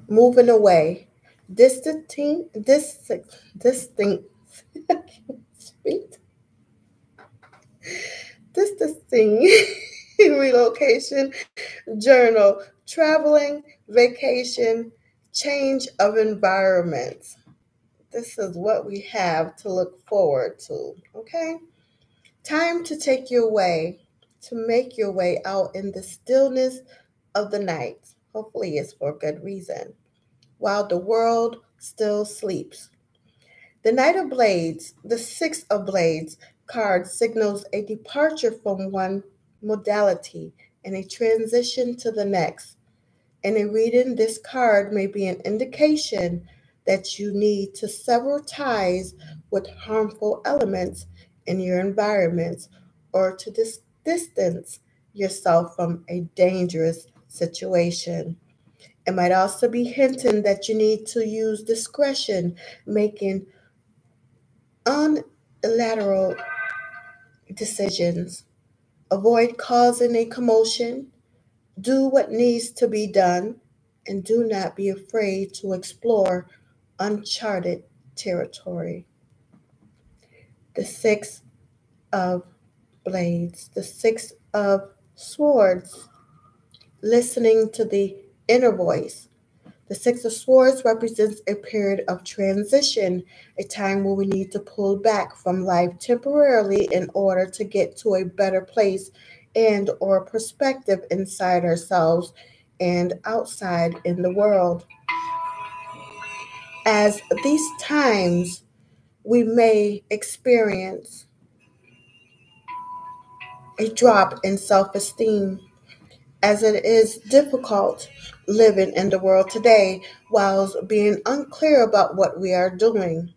moving away, distancing, distancing, relocation, journal, traveling, vacation, change of environment. This is what we have to look forward to, okay? Time to make your way out in the stillness of the night. Hopefully, it's for good reason. While the world still sleeps. The Knight of Blades, the Six of Blades card signals a departure from one modality and a transition to the next. In a reading, this card may be an indication that you need to sever ties with harmful elements in your environment or to distance yourself from a dangerous situation. It might also be hinting that you need to use discretion, making unilateral decisions. Avoid causing a commotion. Do what needs to be done, and do not be afraid to explore uncharted territory. The Six of Blades, the Six of Swords, listening to the inner voice. The Six of Swords represents a period of transition, a time where we need to pull back from life temporarily in order to get to a better place and or perspective inside ourselves and outside in the world. As these times we may experience a drop in self-esteem as it is difficult living in the world today whilst being unclear about what we are doing.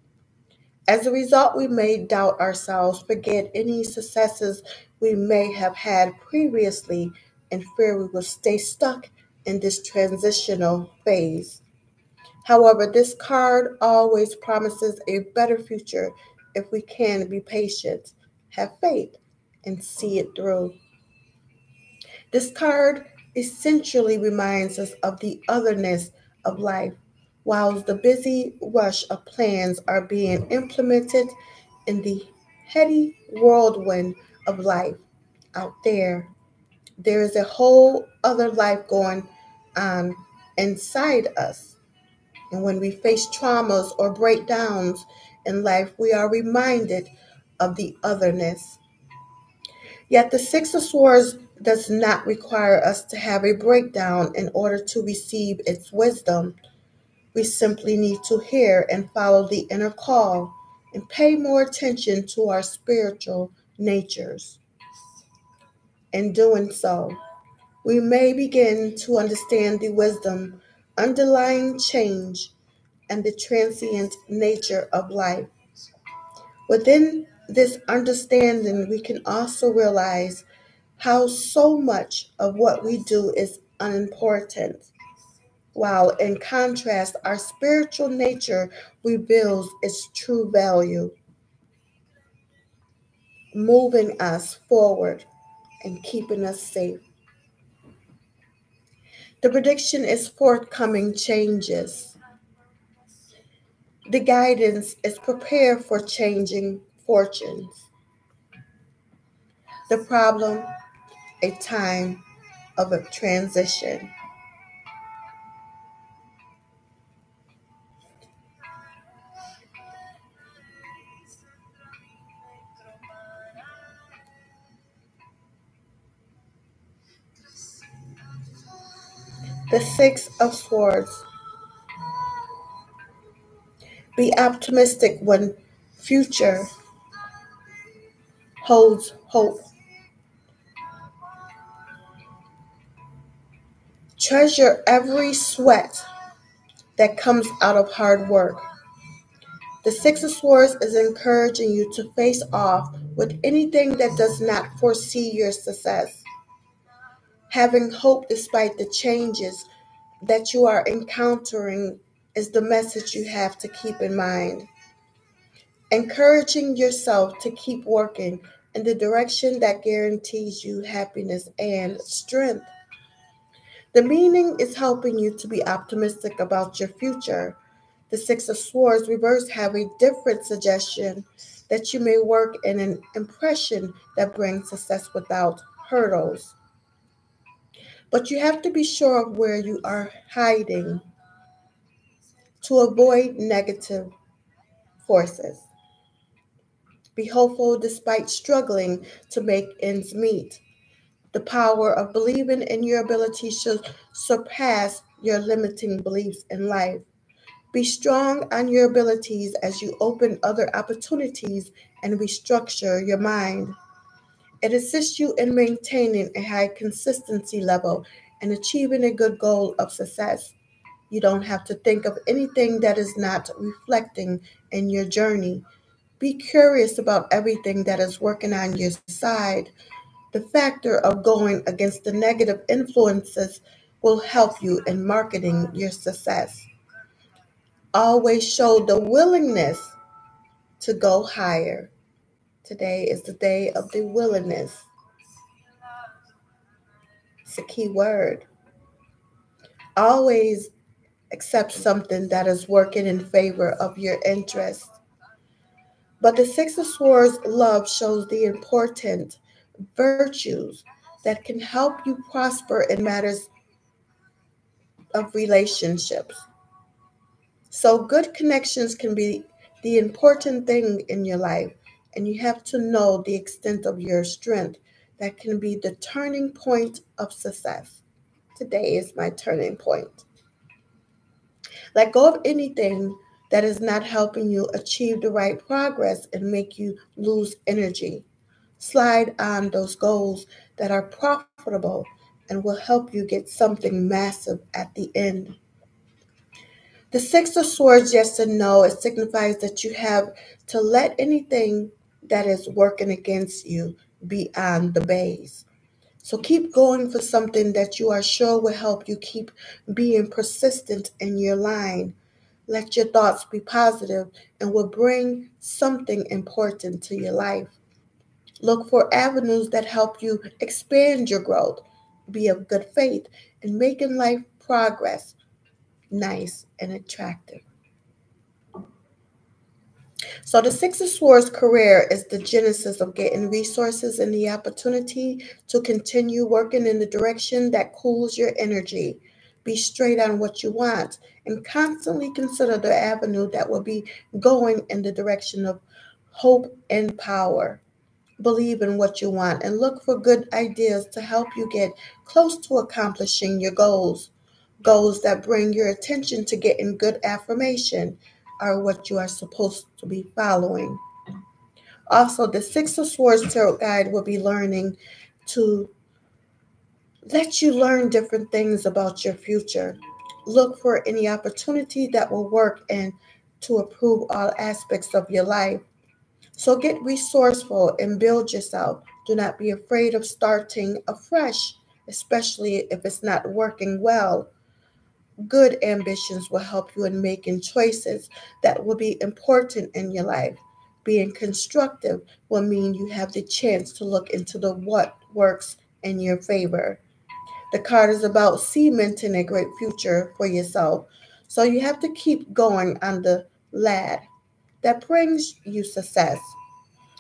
As a result, we may doubt ourselves, forget any successes we may have had previously, and fear we will stay stuck in this transitional phase. However, this card always promises a better future if we can be patient, have faith, and see it through. This card essentially reminds us of the otherness of life, whilst the busy rush of plans are being implemented in the heady whirlwind of life out there. There is a whole other life going on inside us. And when we face traumas or breakdowns in life, we are reminded of the otherness. Yet the Six of Swords does not require us to have a breakdown in order to receive its wisdom. We simply need to hear and follow the inner call and pay more attention to our spiritual natures. In doing so, we may begin to understand the wisdom underlying change and the transient nature of life. Within this understanding, we can also realize how so much of what we do is unimportant, while in contrast, our spiritual nature reveals its true value, moving us forward and keeping us safe. The prediction is forthcoming changes. The guidance is prepare for changing fortunes. The problem, a time of a transition. The Six of Swords. Be optimistic when future holds hope. Treasure every sweat that comes out of hard work. The Six of Swords is encouraging you to face off with anything that does not foresee your success. Having hope despite the changes that you are encountering is the message you have to keep in mind. Encouraging yourself to keep working in the direction that guarantees you happiness and strength. The meaning is helping you to be optimistic about your future. The Six of Swords reverse have a different suggestion that you may work in an impression that brings success without hurdles. But you have to be sure of where you are hiding to avoid negative. forces. Be hopeful despite struggling to make ends meet. The power of believing in your ability should surpass your limiting beliefs in life. Be strong on your abilities as you open other opportunities and restructure your mind. It assists you in maintaining a high consistency level and achieving a good goal of success. You don't have to think of anything that is not reflecting in your journey. Be curious about everything that is working on your side. The factor of going against the negative influences will help you in marketing your success. Always show the willingness to go higher. Today is the day of the willingness. It's a key word. Always accept something that is working in favor of your interest. But the Six of Swords love shows the important virtues that can help you prosper in matters of relationships. So, good connections can be the important thing in your life, and you have to know the extent of your strength that can be the turning point of success. Today is my turning point. Let go of anything that is not helping you achieve the right progress and make you lose energy. Slide on those goals that are profitable and will help you get something massive at the end. The Six of Swords, yes and no, it signifies that you have to let anything that is working against you be on the base. So keep going for something that you are sure will help you keep being persistent in your line. Let your thoughts be positive and will bring something important to your life. Look for avenues that help you expand your growth, be of good faith, and making life progress nice and attractive. So the Six of Swords career is the genesis of getting resources and the opportunity to continue working in the direction that cools your energy. Be straight on what you want and constantly consider the avenue that will be going in the direction of hope and power. Believe in what you want and look for good ideas to help you get close to accomplishing your goals. Goals that bring your attention to getting good affirmation are what you are supposed to be following. Also, the Six of Swords Tarot Guide will be learning to let you learn different things about your future. Look for any opportunity that will work and to improve all aspects of your life. So get resourceful and build yourself. Do not be afraid of starting afresh, especially if it's not working well. Good ambitions will help you in making choices that will be important in your life. Being constructive will mean you have the chance to look into the what works in your favor. The card is about cementing a great future for yourself. So you have to keep going on the lad that brings you success.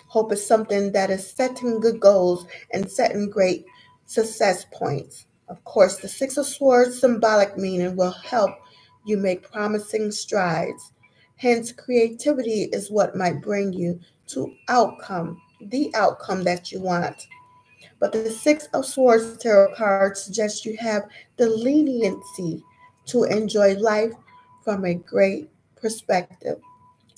Hope is something that is setting good goals and setting great success points. Of course, the Six of Swords symbolic meaning will help you make promising strides. Hence, creativity is what might bring you to the outcome that you want. But the Six of Swords tarot card suggests you have the leniency to enjoy life from a great perspective.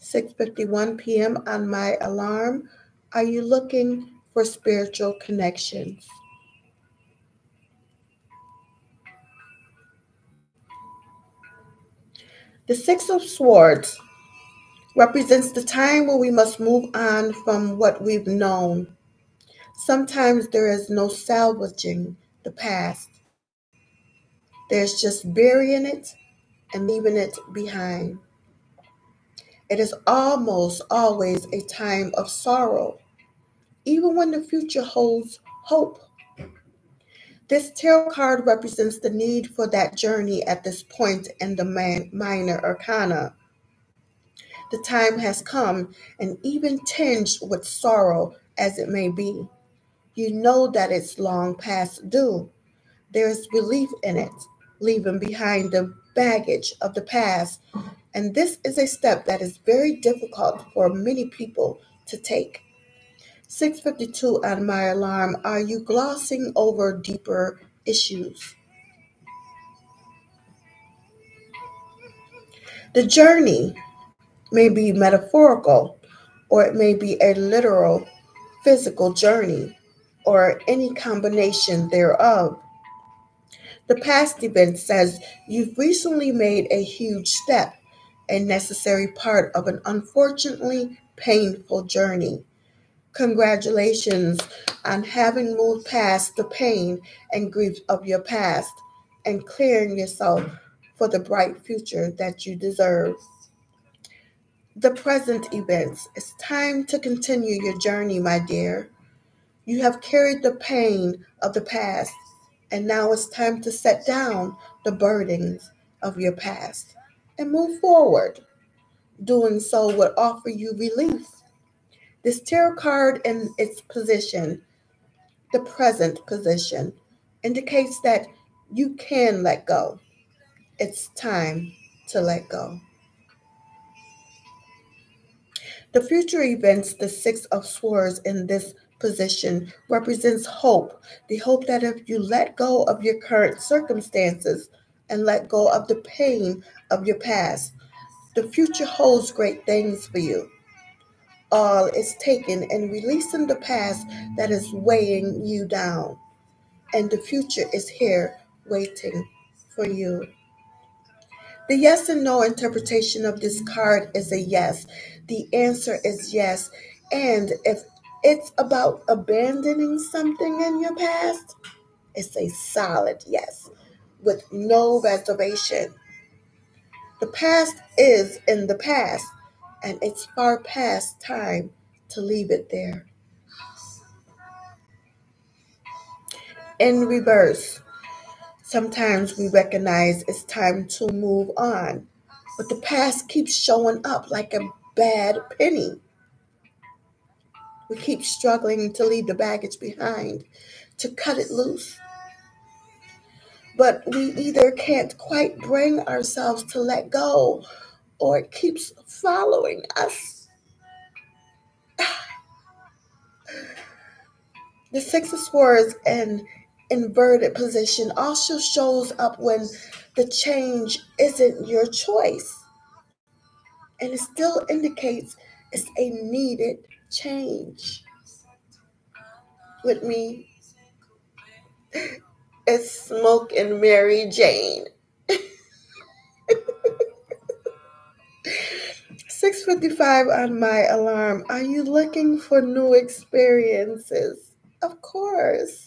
6:51 p.m. on my alarm. Are you looking for spiritual connections? The Six of Swords represents the time when we must move on from what we've known. Sometimes there is no salvaging the past. There's just burying it and leaving it behind. It is almost always a time of sorrow, even when the future holds hope. This tarot card represents the need for that journey at this point in the minor arcana. The time has come, and even tinged with sorrow as it may be, you know that it's long past due. There is relief in it, leaving behind the baggage of the past And this is a step that is very difficult for many people to take. 6:52 on my alarm. Are you glossing over deeper issues? The journey may be metaphorical, or it may be a literal physical journey, or any combination thereof. The past event says you've recently made a huge step, a necessary part of an unfortunately painful journey. Congratulations on having moved past the pain and grief of your past and clearing yourself for the bright future that you deserve. The present events. It's time to continue your journey, my dear. You have carried the pain of the past, and now it's time to set down the burdens of your past and move forward. Doing so would offer you relief. This tarot card in its position, the present position, indicates that you can let go. It's time to let go. The future events, the Six of Swords in this position, represents hope. The hope that if you let go of your current circumstances and let go of the pain of your past, the future holds great things for you. All is taken and releasing the past that is weighing you down, and the future is here waiting for you. The yes and no interpretation of this card is a yes. The answer is yes. And if it's about abandoning something in your past, it's a solid yes with no reservation. The past is in the past, and it's far past time to leave it there. In reverse, sometimes we recognize it's time to move on, but the past keeps showing up like a bad penny. We keep struggling to leave the baggage behind, to cut it loose. But we either can't quite bring ourselves to let go, or it keeps following us. The Six of Swords in inverted position also shows up when the change isn't your choice. And it still indicates it's a needed change. With me, it's Smoke and Mary Jane. 6:55 on my alarm. Are you looking for new experiences? Of course.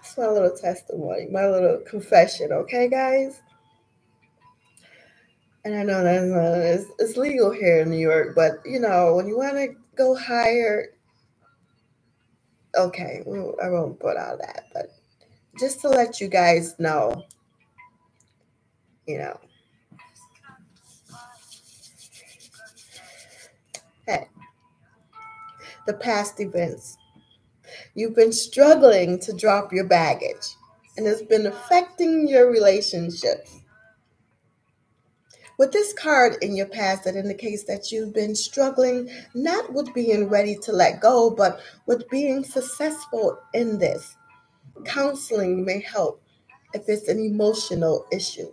It's my little testimony, my little confession, okay, guys? And I know that it's legal here in New York, but you know, when you want to go higher, okay, I won't put all that, but just to let you guys know, you know, hey, the past events. You've been struggling to drop your baggage, and it's been affecting your relationships. With this card in your past, that indicates that you've been struggling not with being ready to let go, but with being successful in this. Counseling may help if it's an emotional issue.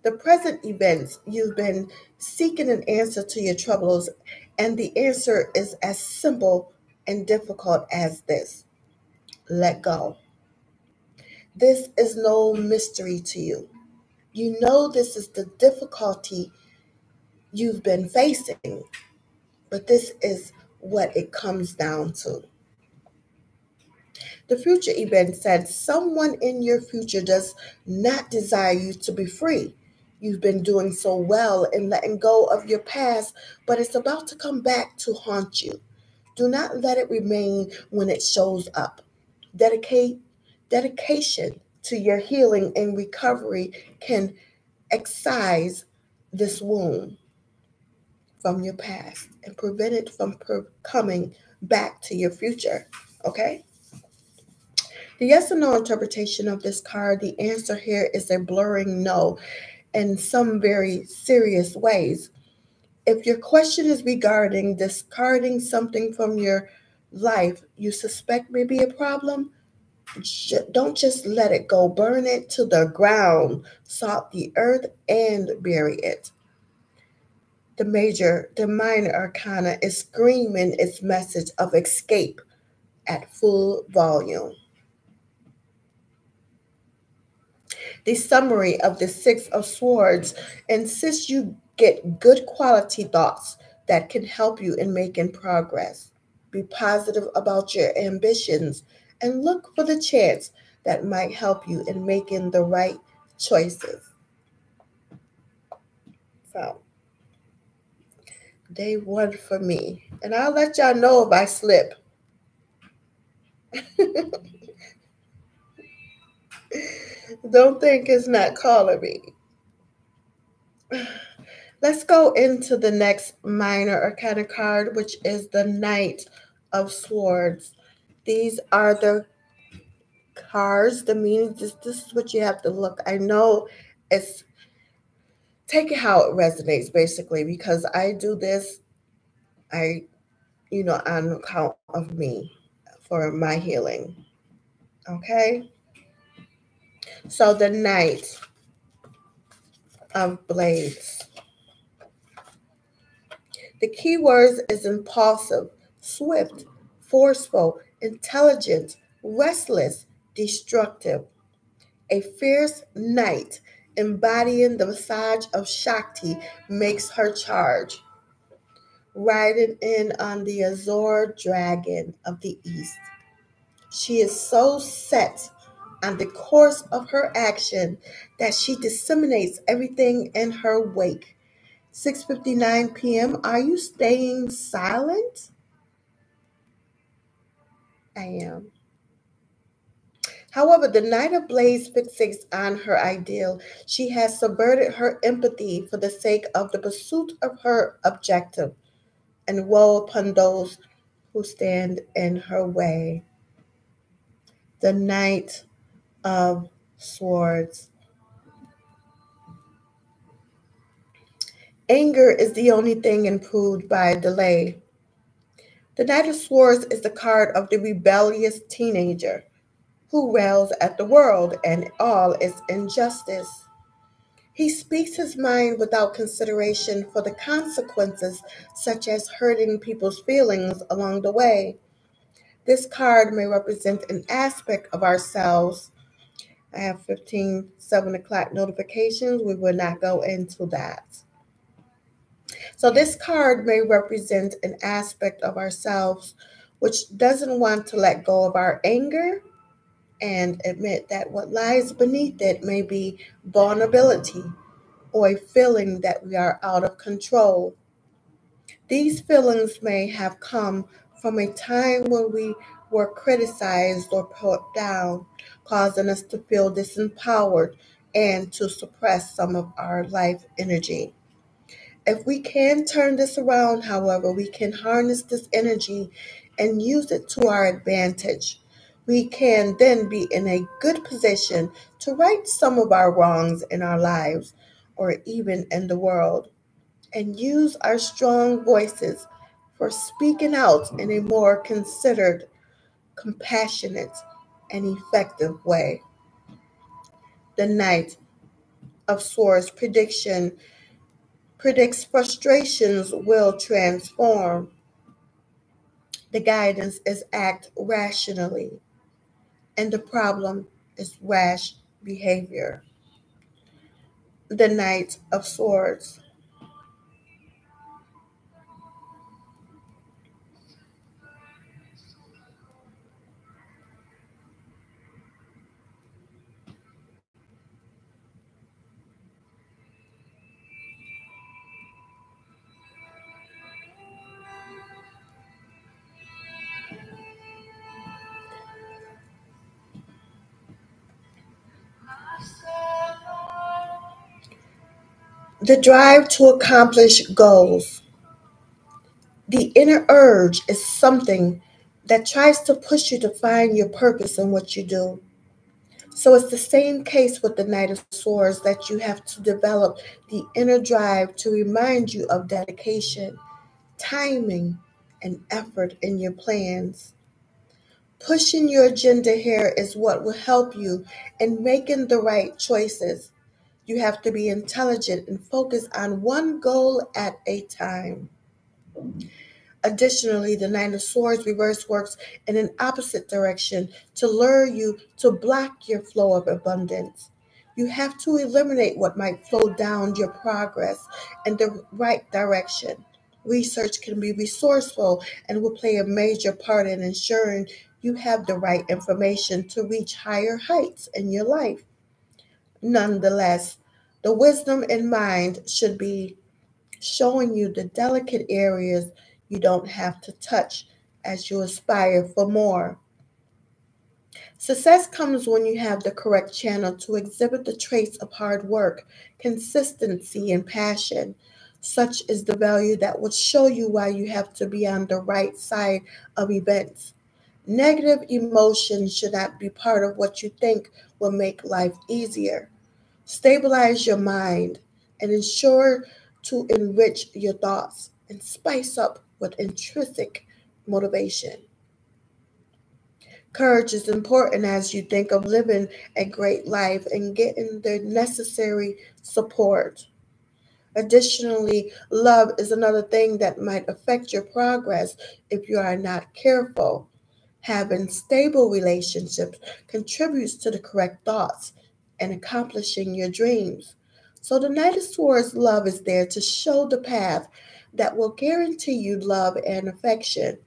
The present events, you've been seeking an answer to your troubles, and the answer is as simple and difficult as this: let go. This is no mystery to you. You know this is the difficulty you've been facing, but this is what it comes down to. The future event said someone in your future does not desire you to be free. You've been doing so well in letting go of your past, but it's about to come back to haunt you. Do not let it remain when it shows up. Dedication to your healing and recovery can excise this wound from your past and prevent it from coming back to your future. Okay? The yes or no interpretation of this card, the answer here is a blurring no in some very serious ways. If your question is regarding discarding something from your life you suspect may be a problem, don't just let it go. Burn it to the ground, salt the earth, and bury it. The minor arcana is screaming its message of escape at full volume. The summary of the Six of Swords insists you get good quality thoughts that can help you in making progress. Be positive about your ambitions and look for the chance that might help you in making the right choices. So, day one for me. And I'll let y'all know if I slip. Don't think it's not calling me. Let's go into the next minor arcana card, which is the Knight of Swords. These are the cards, the meaning. This is what you have to look. I know it's take it how it resonates, basically, because I do this, on account of me for my healing. Okay? So the Knight of Blades. The key words is impulsive, swift, forceful, intelligent, restless, destructive. A fierce knight embodying the visage of Shakti makes her charge, riding in on the azure dragon of the east. She is so set on the course of her action that she disseminates everything in her wake. 6:59 p.m. Are you staying silent? I am. However, the Knight of Blades fixates on her ideal. She has subverted her empathy for the sake of the pursuit of her objective, and woe upon those who stand in her way. The Knight of Swords. Anger is the only thing improved by delay. The Knight of Swords is the card of the rebellious teenager who rails at the world and all its injustice. He speaks his mind without consideration for the consequences, such as hurting people's feelings along the way. This card may represent an aspect of ourselves. I have 15 7 o'clock notifications. We will not go into that. So this card may represent an aspect of ourselves which doesn't want to let go of our anger and admit that what lies beneath it may be vulnerability or a feeling that we are out of control. These feelings may have come from a time when we were criticized or put down, causing us to feel disempowered and to suppress some of our life energy. If we can turn this around, however, we can harness this energy and use it to our advantage. We can then be in a good position to right some of our wrongs in our lives or even in the world and use our strong voices for speaking out in a more considered, compassionate, and effective way. The Knight of Swords predicts frustrations will transform. The guidance is act rationally, and the problem is rash behavior. The Knight of Swords. The drive to accomplish goals. The inner urge is something that tries to push you to find your purpose in what you do. So it's the same case with the Knight of Swords, that you have to develop the inner drive to remind you of dedication, timing, and effort in your plans. Pushing your agenda here is what will help you in making the right choices. You have to be intelligent and focus on one goal at a time. Additionally, the Nine of Swords reverse works in an opposite direction to lure you to block your flow of abundance. You have to eliminate what might slow down your progress in the right direction. Research can be resourceful and will play a major part in ensuring you have the right information to reach higher heights in your life. Nonetheless, the wisdom in mind should be showing you the delicate areas you don't have to touch as you aspire for more. Success comes when you have the correct channel to exhibit the traits of hard work, consistency, and passion. Such is the value that will show you why you have to be on the right side of events. Negative emotions should not be part of what you think will make life easier. Stabilize your mind and ensure to enrich your thoughts and spice up with intrinsic motivation. Courage is important as you think of living a great life and getting the necessary support. Additionally, love is another thing that might affect your progress if you are not careful. Having stable relationships contributes to the correct thoughts and accomplishing your dreams. So the Knight of Swords love is there to show the path that will guarantee you love and affection.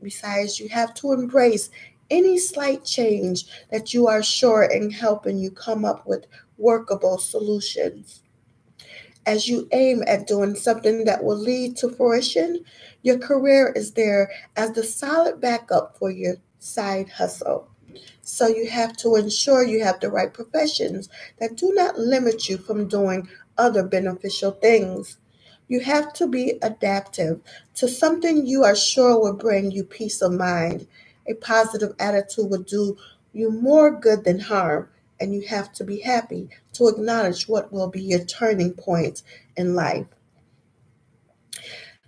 Besides, you have to embrace any slight change that you are sure in helping you come up with workable solutions. As you aim at doing something that will lead to fruition, your career is there as the solid backup for your side hustle. So you have to ensure you have the right professions that do not limit you from doing other beneficial things. You have to be adaptive to something you are sure will bring you peace of mind. A positive attitude will do you more good than harm, and you have to be happy to acknowledge what will be your turning point in life.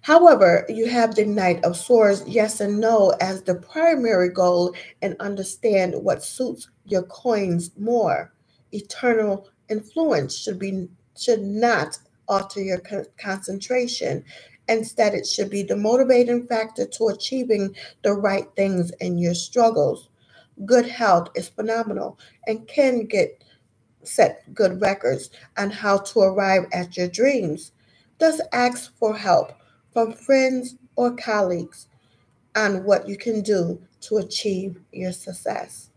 However, you have the Knight of Swords, yes and no, as the primary goal and understand what suits your coins more. Eternal influence should not alter your concentration. Instead, it should be the motivating factor to achieving the right things in your struggles. Good health is phenomenal and can set good records on how to arrive at your dreams. Thus, ask for help from friends or colleagues on what you can do to achieve your success.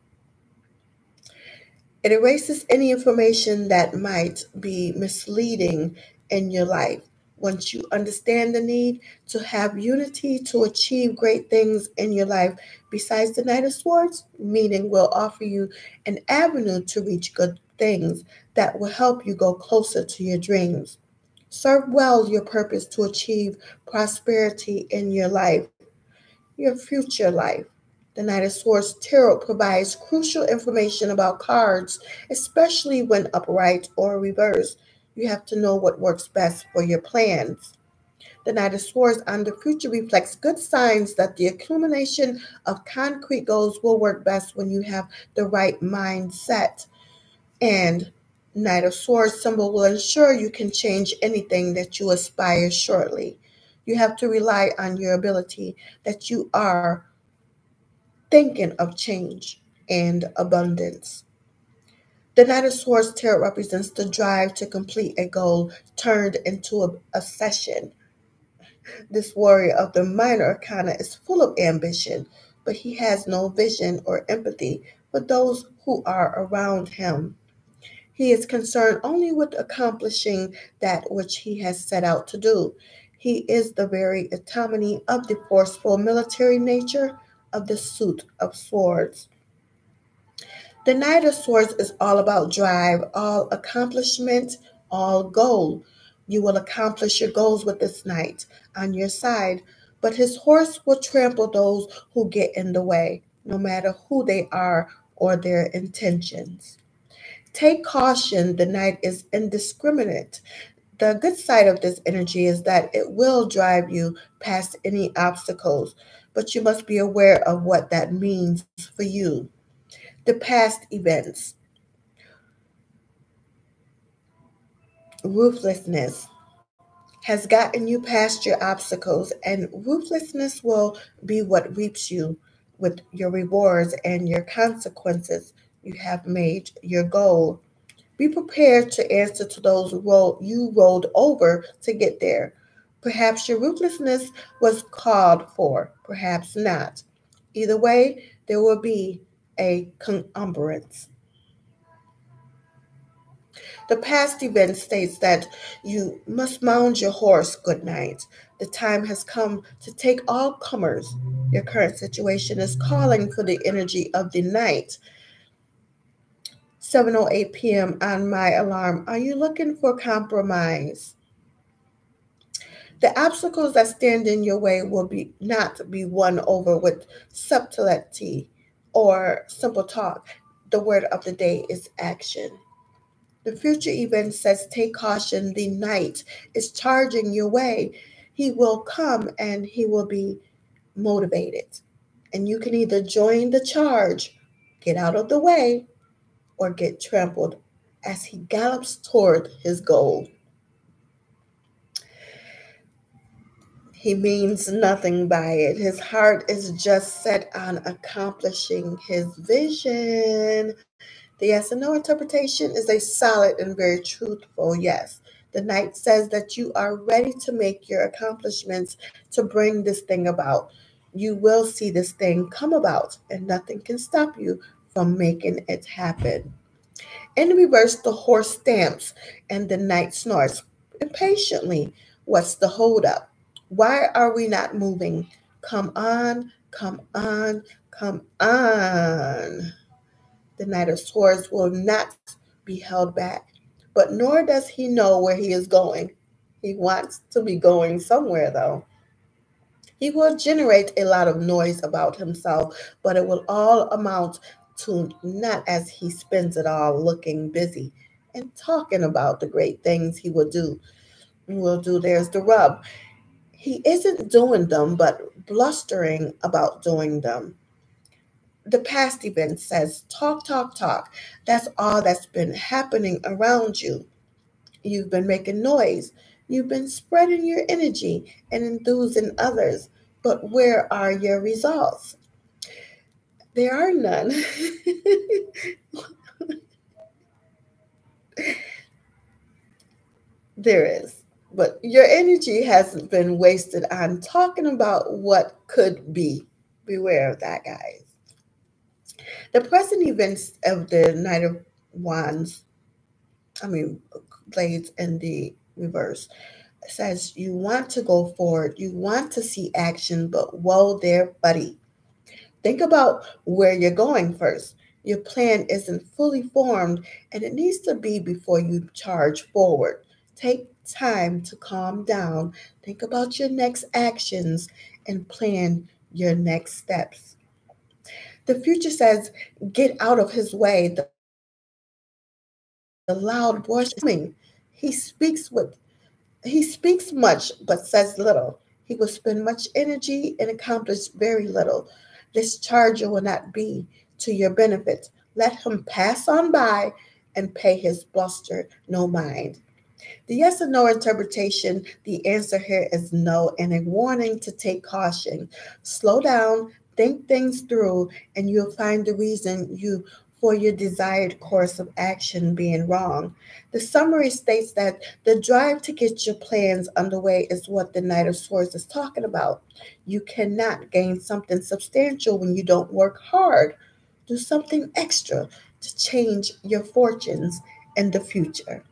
It erases any information that might be misleading in your life. Once you understand the need to have unity to achieve great things in your life, besides the Knight of Swords, meaning will offer you an avenue to reach good things that will help you go closer to your dreams. Serve well your purpose to achieve prosperity in your life, your future life. The Knight of Swords Tarot provides crucial information about cards, especially when upright or reversed. You have to know what works best for your plans. The Knight of Swords on the future reflects good signs that the accumulation of concrete goals will work best when you have the right mindset. And Knight of Swords symbol will ensure you can change anything that you aspire shortly. You have to rely on your ability that you are thinking of change and abundance. The Knight of Swords tarot represents the drive to complete a goal turned into a session. This warrior of the minor arcana is full of ambition, but he has no vision or empathy for those who are around him. He is concerned only with accomplishing that which he has set out to do. He is the very epitome of the forceful military nature of the suit of swords. The Knight of Swords is all about drive, all accomplishment, all goal. You will accomplish your goals with this knight on your side, but his horse will trample those who get in the way, no matter who they are or their intentions. Take caution, the knight is indiscriminate. The good side of this energy is that it will drive you past any obstacles, but you must be aware of what that means for you. The past events, ruthlessness has gotten you past your obstacles, and ruthlessness will be what reaps you with your rewards and your consequences. You have made your goal. Be prepared to answer to those you rolled over to get there. Perhaps your ruthlessness was called for, perhaps not. Either way, there will be a cumbrance. The past event states that you must mount your horse good night. The time has come to take all comers. Your current situation is calling for the energy of the night. 7:08 p.m. on my alarm. Are you looking for compromise? The obstacles that stand in your way will not be won over with subtlety or simple talk. The word of the day is action. The future event says take caution. The knight is charging your way. He will come and he will be motivated. And you can either join the charge, get out of the way, or get trampled as he gallops toward his goal. He means nothing by it. His heart is just set on accomplishing his vision. The yes and no interpretation is a solid and very truthful yes. The knight says that you are ready to make your accomplishments to bring this thing about. You will see this thing come about, and nothing can stop you from making it happen. In reverse, the horse stamps and the knight snorts impatiently. What's the holdup? Why are we not moving? Come on, come on, come on. The Knight of Swords will not be held back, but nor does he know where he is going. He wants to be going somewhere, though. He will generate a lot of noise about himself, but it will all amount to not as he spends it all looking busy and talking about the great things he will do. There's the rub. He isn't doing them, but blustering about doing them. The past event says talk, talk, talk. That's all that's been happening around you. You've been making noise. You've been spreading your energy and enthusing others. But where are your results? There are none. There is. But your energy hasn't been wasted on talking about what could be. Beware of that, guys. The present events of the Knight of Wands, I mean, blades in the reverse, says you want to go forward, you want to see action, but whoa there, buddy. Think about where you're going first. Your plan isn't fully formed, and it needs to be before you charge forward. Take time to calm down, think about your next actions, and plan your next steps. The future says, get out of his way. The loud voice is coming. He speaks with He speaks much but says little. He will spend much energy and accomplish very little. This charger will not be to your benefit. Let him pass on by and pay his bluster no mind. The yes or no interpretation, the answer here is no, and a warning to take caution. Slow down, think things through, and you'll find the reason for your desired course of action being wrong. The summary states that the drive to get your plans underway is what the Knight of Swords is talking about. You cannot gain something substantial when you don't work hard. Do something extra to change your fortunes in the future.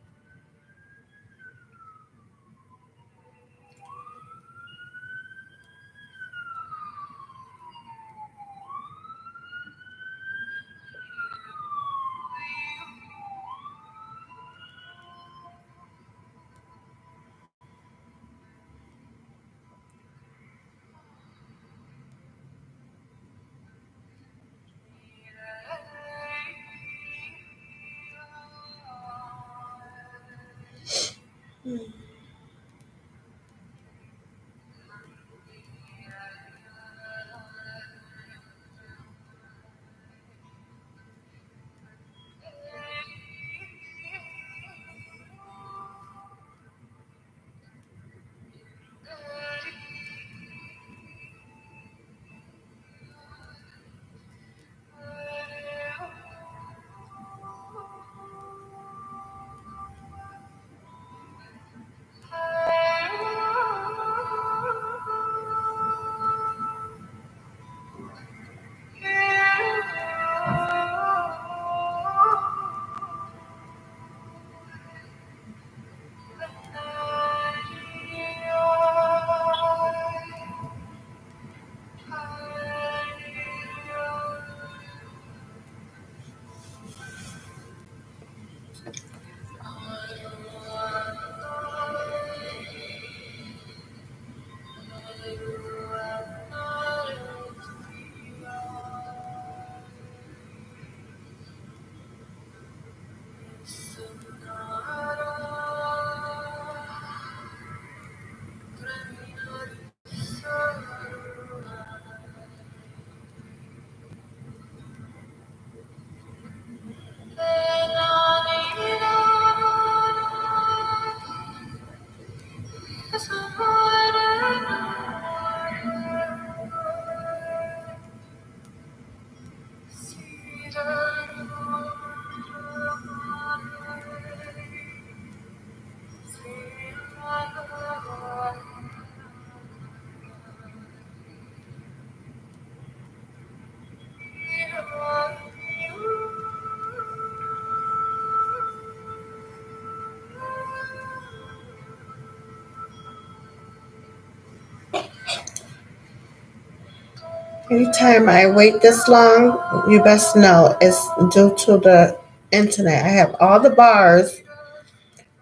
Anytime I wait this long, you best know it's due to the internet. I have all the bars.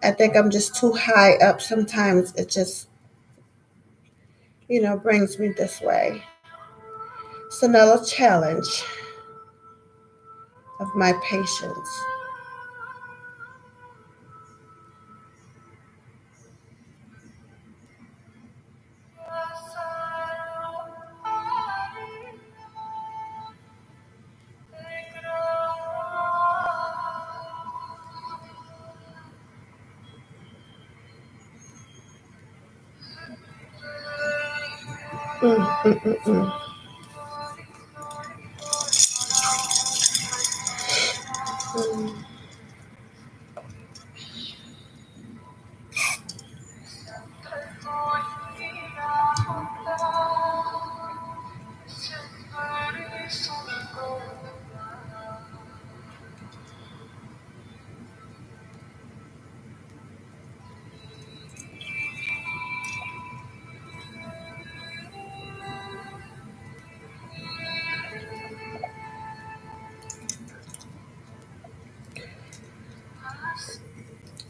I think I'm just too high up. Sometimes it just, brings me this way. It's another challenge of my patience. Mm, mm, mm, mm. Mm.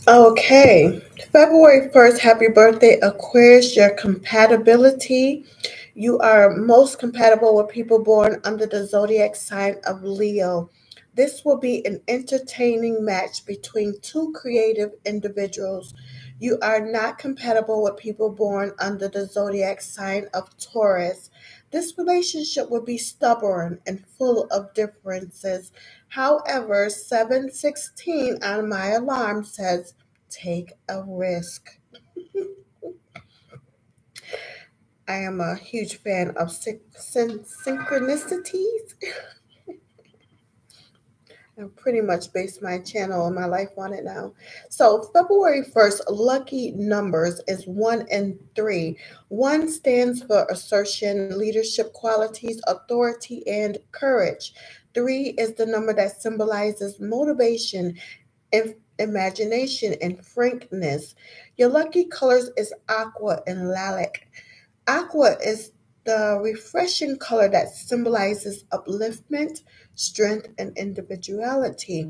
Okay, February 1st, happy birthday, Aquarius. Your compatibility. You are most compatible with people born under the zodiac sign of Leo. This will be an entertaining match between two creative individuals. You are not compatible with people born under the zodiac sign of Taurus. This relationship will be stubborn and full of differences. However, 716 on my alarm says take a risk. I am a huge fan of synchronicities. I pretty much base my channel and my life on it now. So, February 1st, lucky numbers is 1 and 3. 1 stands for assertion, leadership qualities, authority, and courage. 3 is the number that symbolizes motivation, imagination, and frankness. Your lucky colors is aqua and lilac. Aqua is the refreshing color that symbolizes upliftment, strength, and individuality.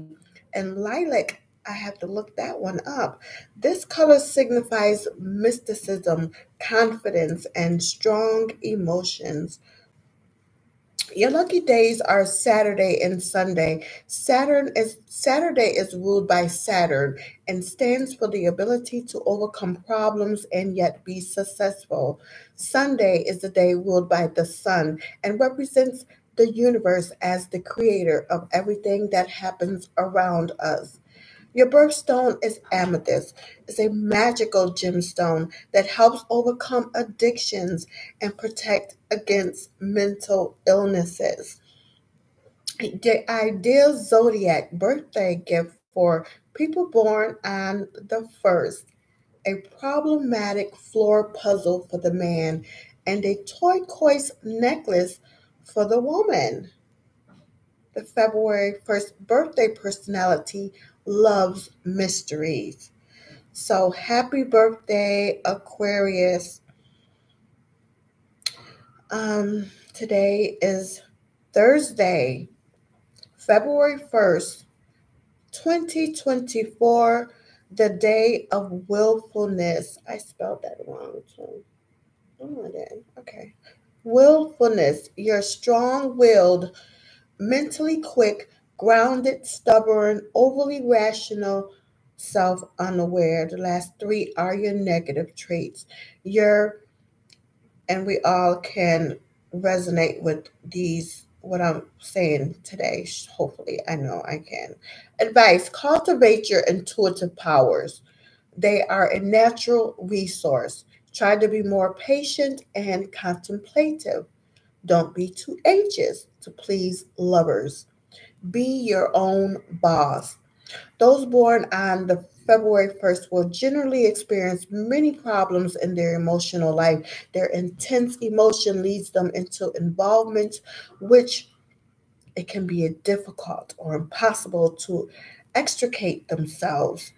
And lilac, I have to look that one up. This color signifies mysticism, confidence, and strong emotions. Your lucky days are Saturday and Sunday. Saturday is ruled by Saturn and stands for the ability to overcome problems and yet be successful. Sunday is the day ruled by the sun and represents the universe as the creator of everything that happens around us. Your birthstone is amethyst. It's a magical gemstone that helps overcome addictions and protect against mental illnesses. The ideal zodiac birthday gift for people born on the 1st, a problematic floor puzzle for the man, and a turquoise necklace for the woman. The February 1st birthday personality loves mysteries. So happy birthday, Aquarius. Today is Thursday, February 1st, 2024, the day of willfulness. I spelled that wrong too. Oh, I did. Okay. Willfulness. You're strong willed, mentally quick, grounded, stubborn, overly rational, self unaware. The last three are your negative traits. You're, and we all can resonate with these, what I'm saying today. Hopefully, I know I can. Advice: cultivate your intuitive powers. They are a natural resource. Try to be more patient and contemplative. Don't be too anxious to please lovers. Be your own boss. Those born on the February 1st will generally experience many problems in their emotional life. Their intense emotion leads them into involvement, which it can be difficult or impossible to extricate themselves.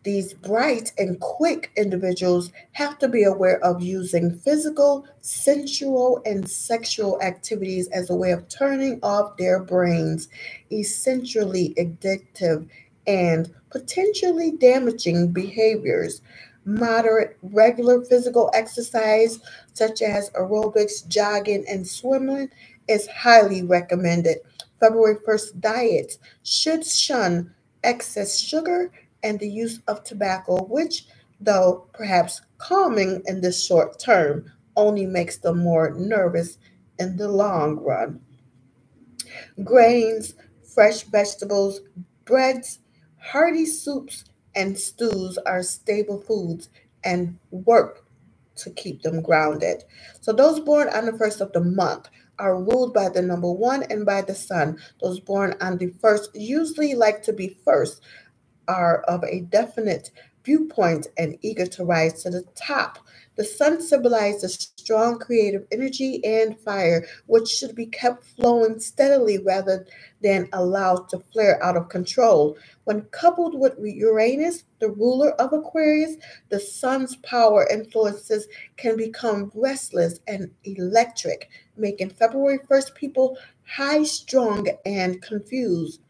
These bright and quick individuals have to be aware of using physical, sensual, and sexual activities as a way of turning off their brains, essentially addictive and potentially damaging behaviors. Moderate, regular physical exercise, such as aerobics, jogging, and swimming, is highly recommended. February 1st diets should shun excess sugar and the use of tobacco, which, though perhaps calming in the short term, only makes them more nervous in the long run. Grains, fresh vegetables, breads, hearty soups, and stews are staple foods and work to keep them grounded. So, those born on the first of the month are ruled by the number one and by the sun. Those born on the first usually like to be first, are of a definite viewpoint and eager to rise to the top. The sun symbolizes strong creative energy and fire, which should be kept flowing steadily rather than allowed to flare out of control. When coupled with Uranus, the ruler of Aquarius, the sun's power influences can become restless and electric, making February 1st people high strung and confused.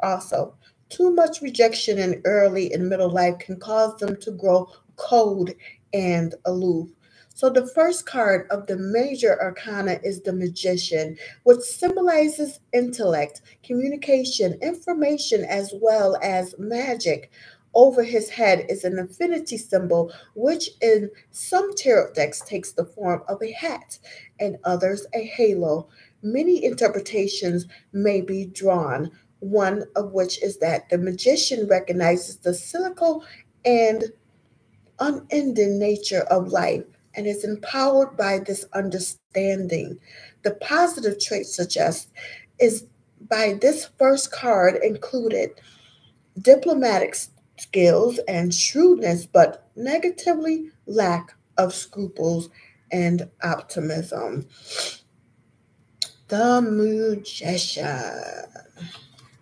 Also, too much rejection in early and middle life can cause them to grow cold and aloof. So, the first card of the major arcana is the magician, which symbolizes intellect, communication, information, as well as magic. Over his head is an infinity symbol, which in some tarot decks takes the form of a hat, and others a halo. Many interpretations may be drawn, one of which is that the magician recognizes the cyclical and unending nature of life and is empowered by this understanding. The positive traits suggest is by this first card included diplomatic skills and shrewdness, but negatively lack of scruples and optimism. The magician.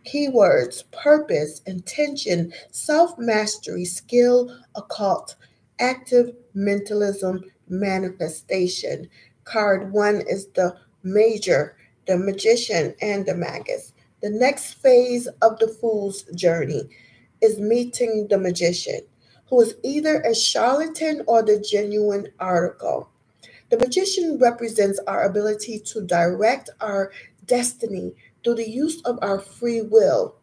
Keywords: purpose, intention, self mastery, skill, occult, active mentalism, manifestation. Card one is the major, the magician, and the magus. The next phase of the fool's journey is meeting the magician, who is either a charlatan or the genuine article. The magician represents our ability to direct our destiny through the use of our free will.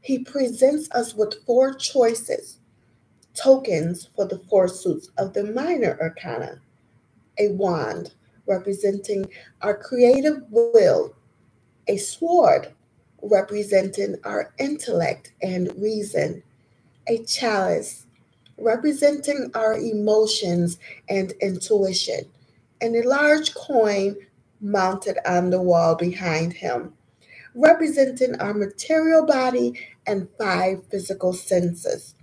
He presents us with four choices, tokens for the four suits of the minor arcana: a wand representing our creative will, a sword representing our intellect and reason, a chalice representing our emotions and intuition, and a large coin mounted on the wall behind him, representing our material body and five physical senses.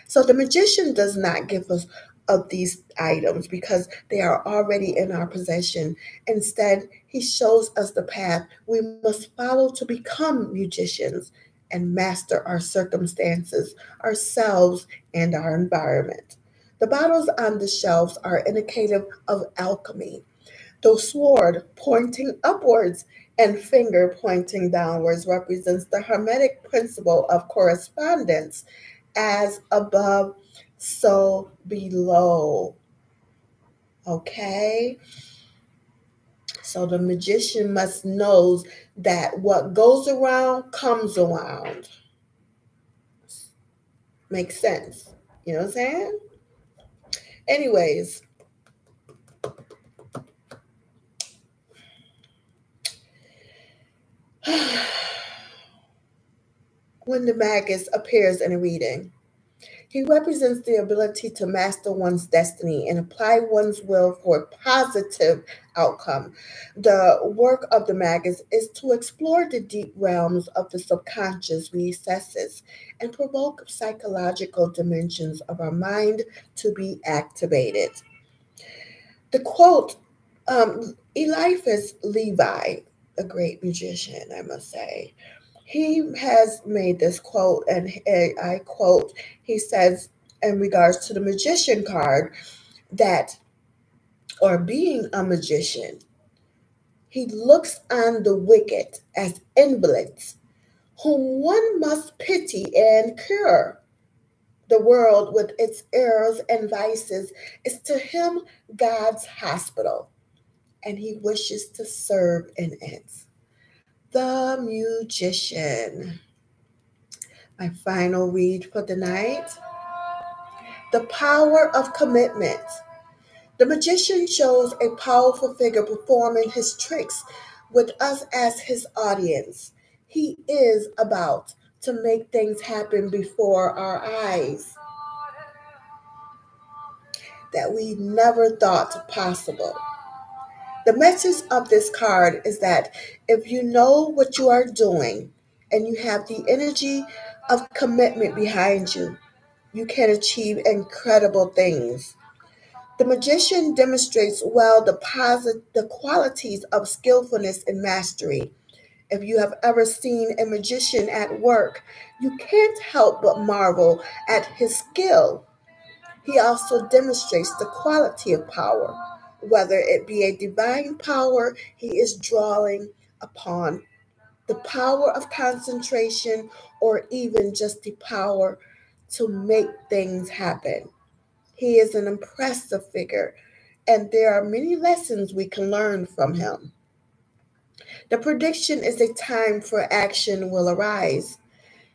So the magician does not give us of these items because they are already in our possession. Instead, he shows us the path we must follow to become magicians and master our circumstances, ourselves, and our environment. The bottles on the shelves are indicative of alchemy. The sword pointing upwards and finger pointing downwards represents the Hermetic principle of correspondence, as above, so below. Okay? So the magician must know that what goes around comes around. Makes sense. You know what I'm saying? Anyways, when the magus appears in a reading, he represents the ability to master one's destiny and apply one's will for a positive outcome. The work of the magus is to explore the deep realms of the subconscious recesses and provoke psychological dimensions of our mind to be activated. The quote, Eliphas Levi, a great magician, I must say, he has made this quote, and I quote, he says, in regards to the magician card, that, or being a magician, he looks on the wicked as invalids, whom one must pity and cure. The world, with its errors and vices, is to him God's hospital, and he wishes to serve in it. The Magician. My final read for the night. The power of commitment. The magician shows a powerful figure performing his tricks with us as his audience. He is about to make things happen before our eyes that we never thought possible. The message of this card is that if you know what you are doing and you have the energy of commitment behind you, you can achieve incredible things. The magician demonstrates well the qualities of skillfulness and mastery. If you have ever seen a magician at work, you can't help but marvel at his skill. He also demonstrates the quality of power, whether it be a divine power he is drawing upon, the power of concentration, or even just the power to make things happen. He is an impressive figure, and there are many lessons we can learn from him. The prediction is a time for action will arise.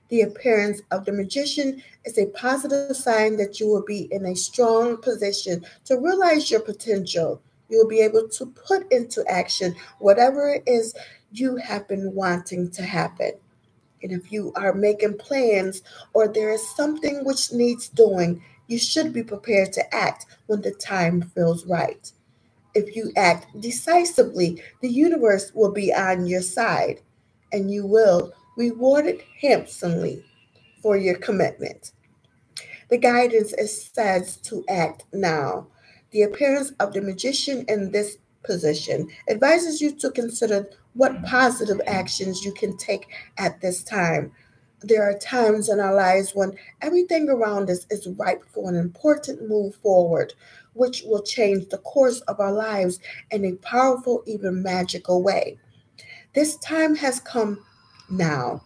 The appearance of the magician is a positive sign that you will be in a strong position to realize your potential. You will be able to put into action whatever it is you have been wanting to happen. And if you are making plans or there is something which needs doing, you should be prepared to act when the time feels right. If you act decisively, the universe will be on your side and you will reward it handsomely for your commitment. The guidance is says to act now. The appearance of the magician in this position advises you to consider what positive actions you can take at this time. There are times in our lives when everything around us is ripe for an important move forward, which will change the course of our lives in a powerful, even magical way. This time has come now.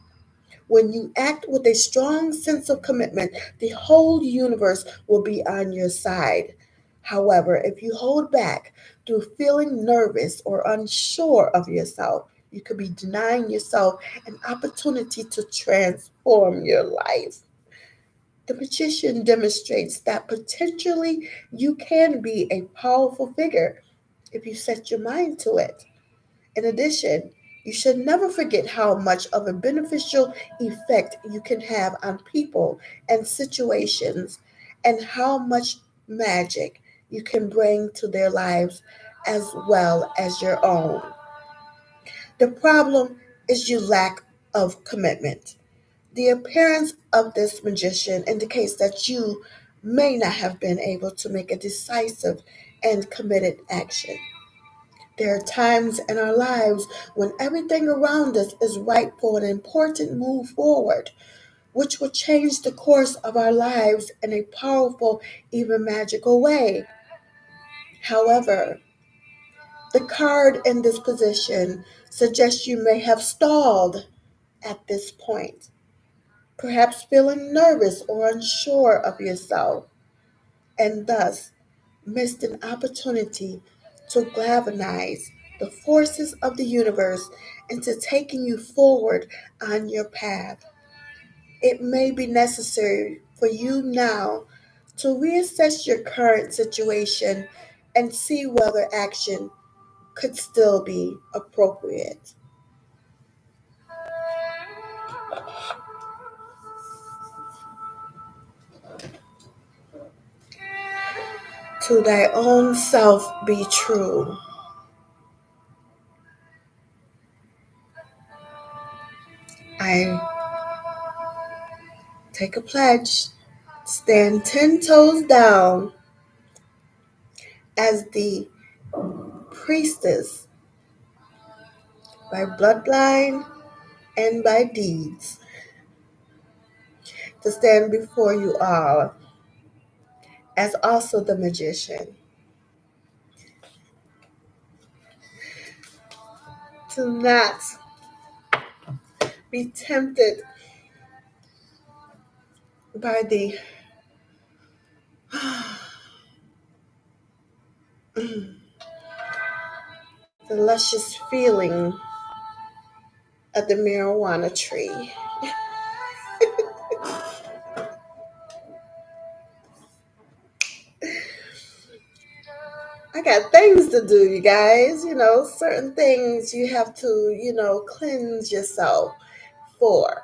When you act with a strong sense of commitment, the whole universe will be on your side. However, if you hold back through feeling nervous or unsure of yourself, you could be denying yourself an opportunity to transform your life. The magician demonstrates that potentially you can be a powerful figure if you set your mind to it. In addition, you should never forget how much of a beneficial effect you can have on people and situations, and how much magic you can bring to their lives as well as your own. The problem is your lack of commitment. The appearance of this magician indicates that you may not have been able to make a decisive and committed action. There are times in our lives when everything around us is ripe for an important move forward, which will change the course of our lives in a powerful, even magical way. However, The card in this position suggests you may have stalled at this point, perhaps feeling nervous or unsure of yourself, and thus missed an opportunity to galvanize the forces of the universe into taking you forward on your path. It may be necessary for you now to reassess your current situation and see whether action could still be appropriate. To thy own self be true. I take a pledge, stand 10 toes down as the priestess by bloodline and by deeds, to stand before you all as also the magician, to not be tempted by the the luscious feeling of the marijuana tree. I got things to do, you guys. Certain things you have to, cleanse yourself for.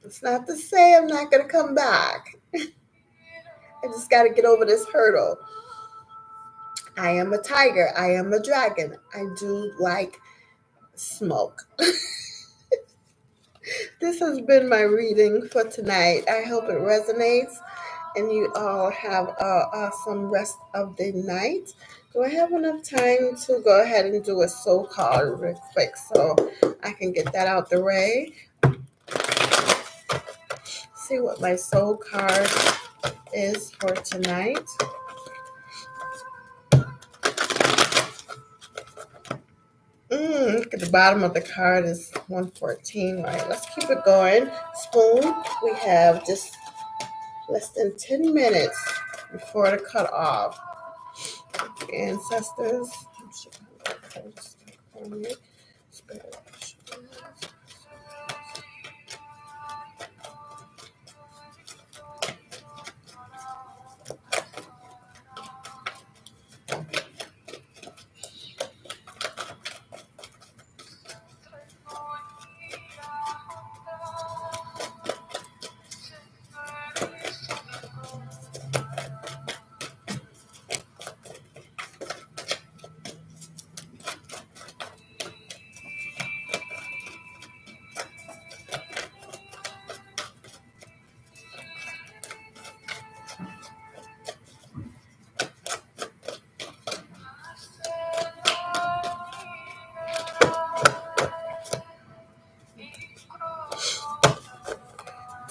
It's not to say I'm not going to come back. I just got to get over this hurdle. I am a tiger. I am a dragon. I do like smoke. This has been my reading for tonight. I hope it resonates and you all have an awesome rest of the night. Do I have enough time to go ahead and do a soul card real quick so I can get that out the way? See what my soul card is for tonight. Look at the bottom of the card is 114. All right, let's keep it going. Spoon, we have just less than 10 minutes before the cutoff. Ancestors.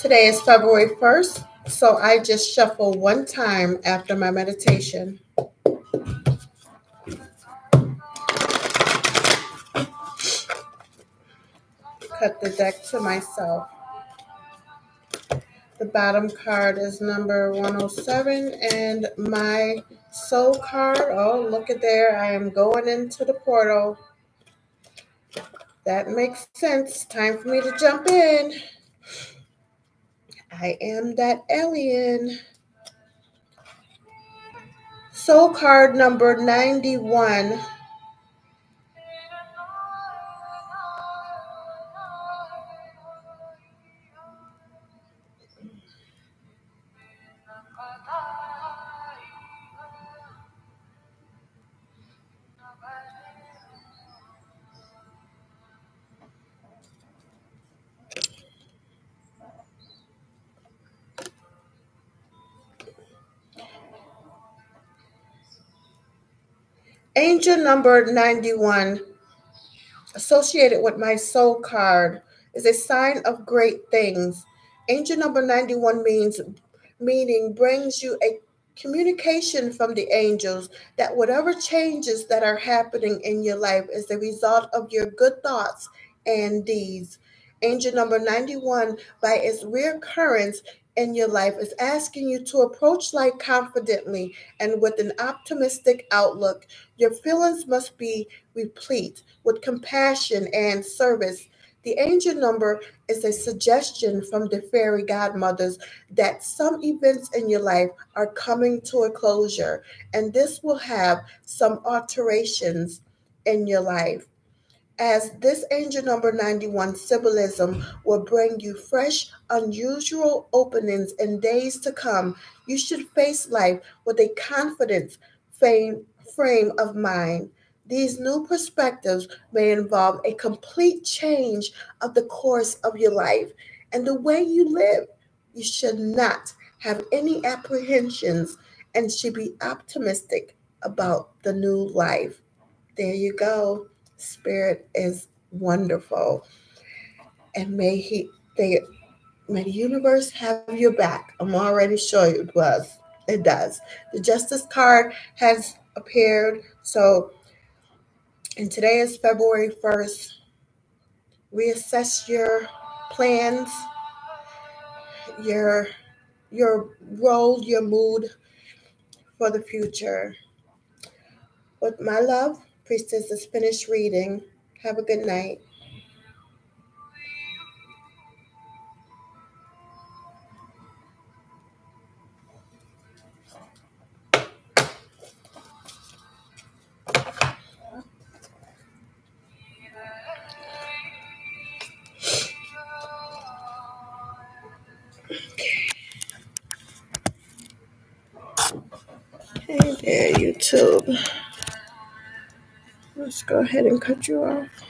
Today is February 1st, so I just shuffle one time after my meditation. Cut the deck to myself. The bottom card is number 107, and my soul card, oh, look at there. I am going into the portal. That makes sense. Time for me to jump in. I am that alien. Soul card number 91. Angel number 91, associated with my soul card, is a sign of great things. Angel number 91 meaning brings you a communication from the angels that whatever changes that are happening in your life is the result of your good thoughts and deeds. Angel number 91, by its reoccurrence in your life, is asking you to approach life confidently and with an optimistic outlook. Your feelings must be replete with compassion and service. The angel number is a suggestion from the fairy godmothers that some events in your life are coming to a closure, and this will have some alterations in your life. As this angel number 91 symbolism will bring you fresh, unusual openings in days to come, you should face life with a confident frame of mind. These new perspectives may involve a complete change of the course of your life and the way you live. You should not have any apprehensions and should be optimistic about the new life. There you go. Spirit is wonderful. And may the universe have your back. I'm already sure it was. It does. The Justice card has appeared. So, and today is February 1st. Reassess your plans, your role, your mood for the future. With my love, Priestess is finished reading. Have a good night. Hey there, YouTube. Let's go ahead and cut you off.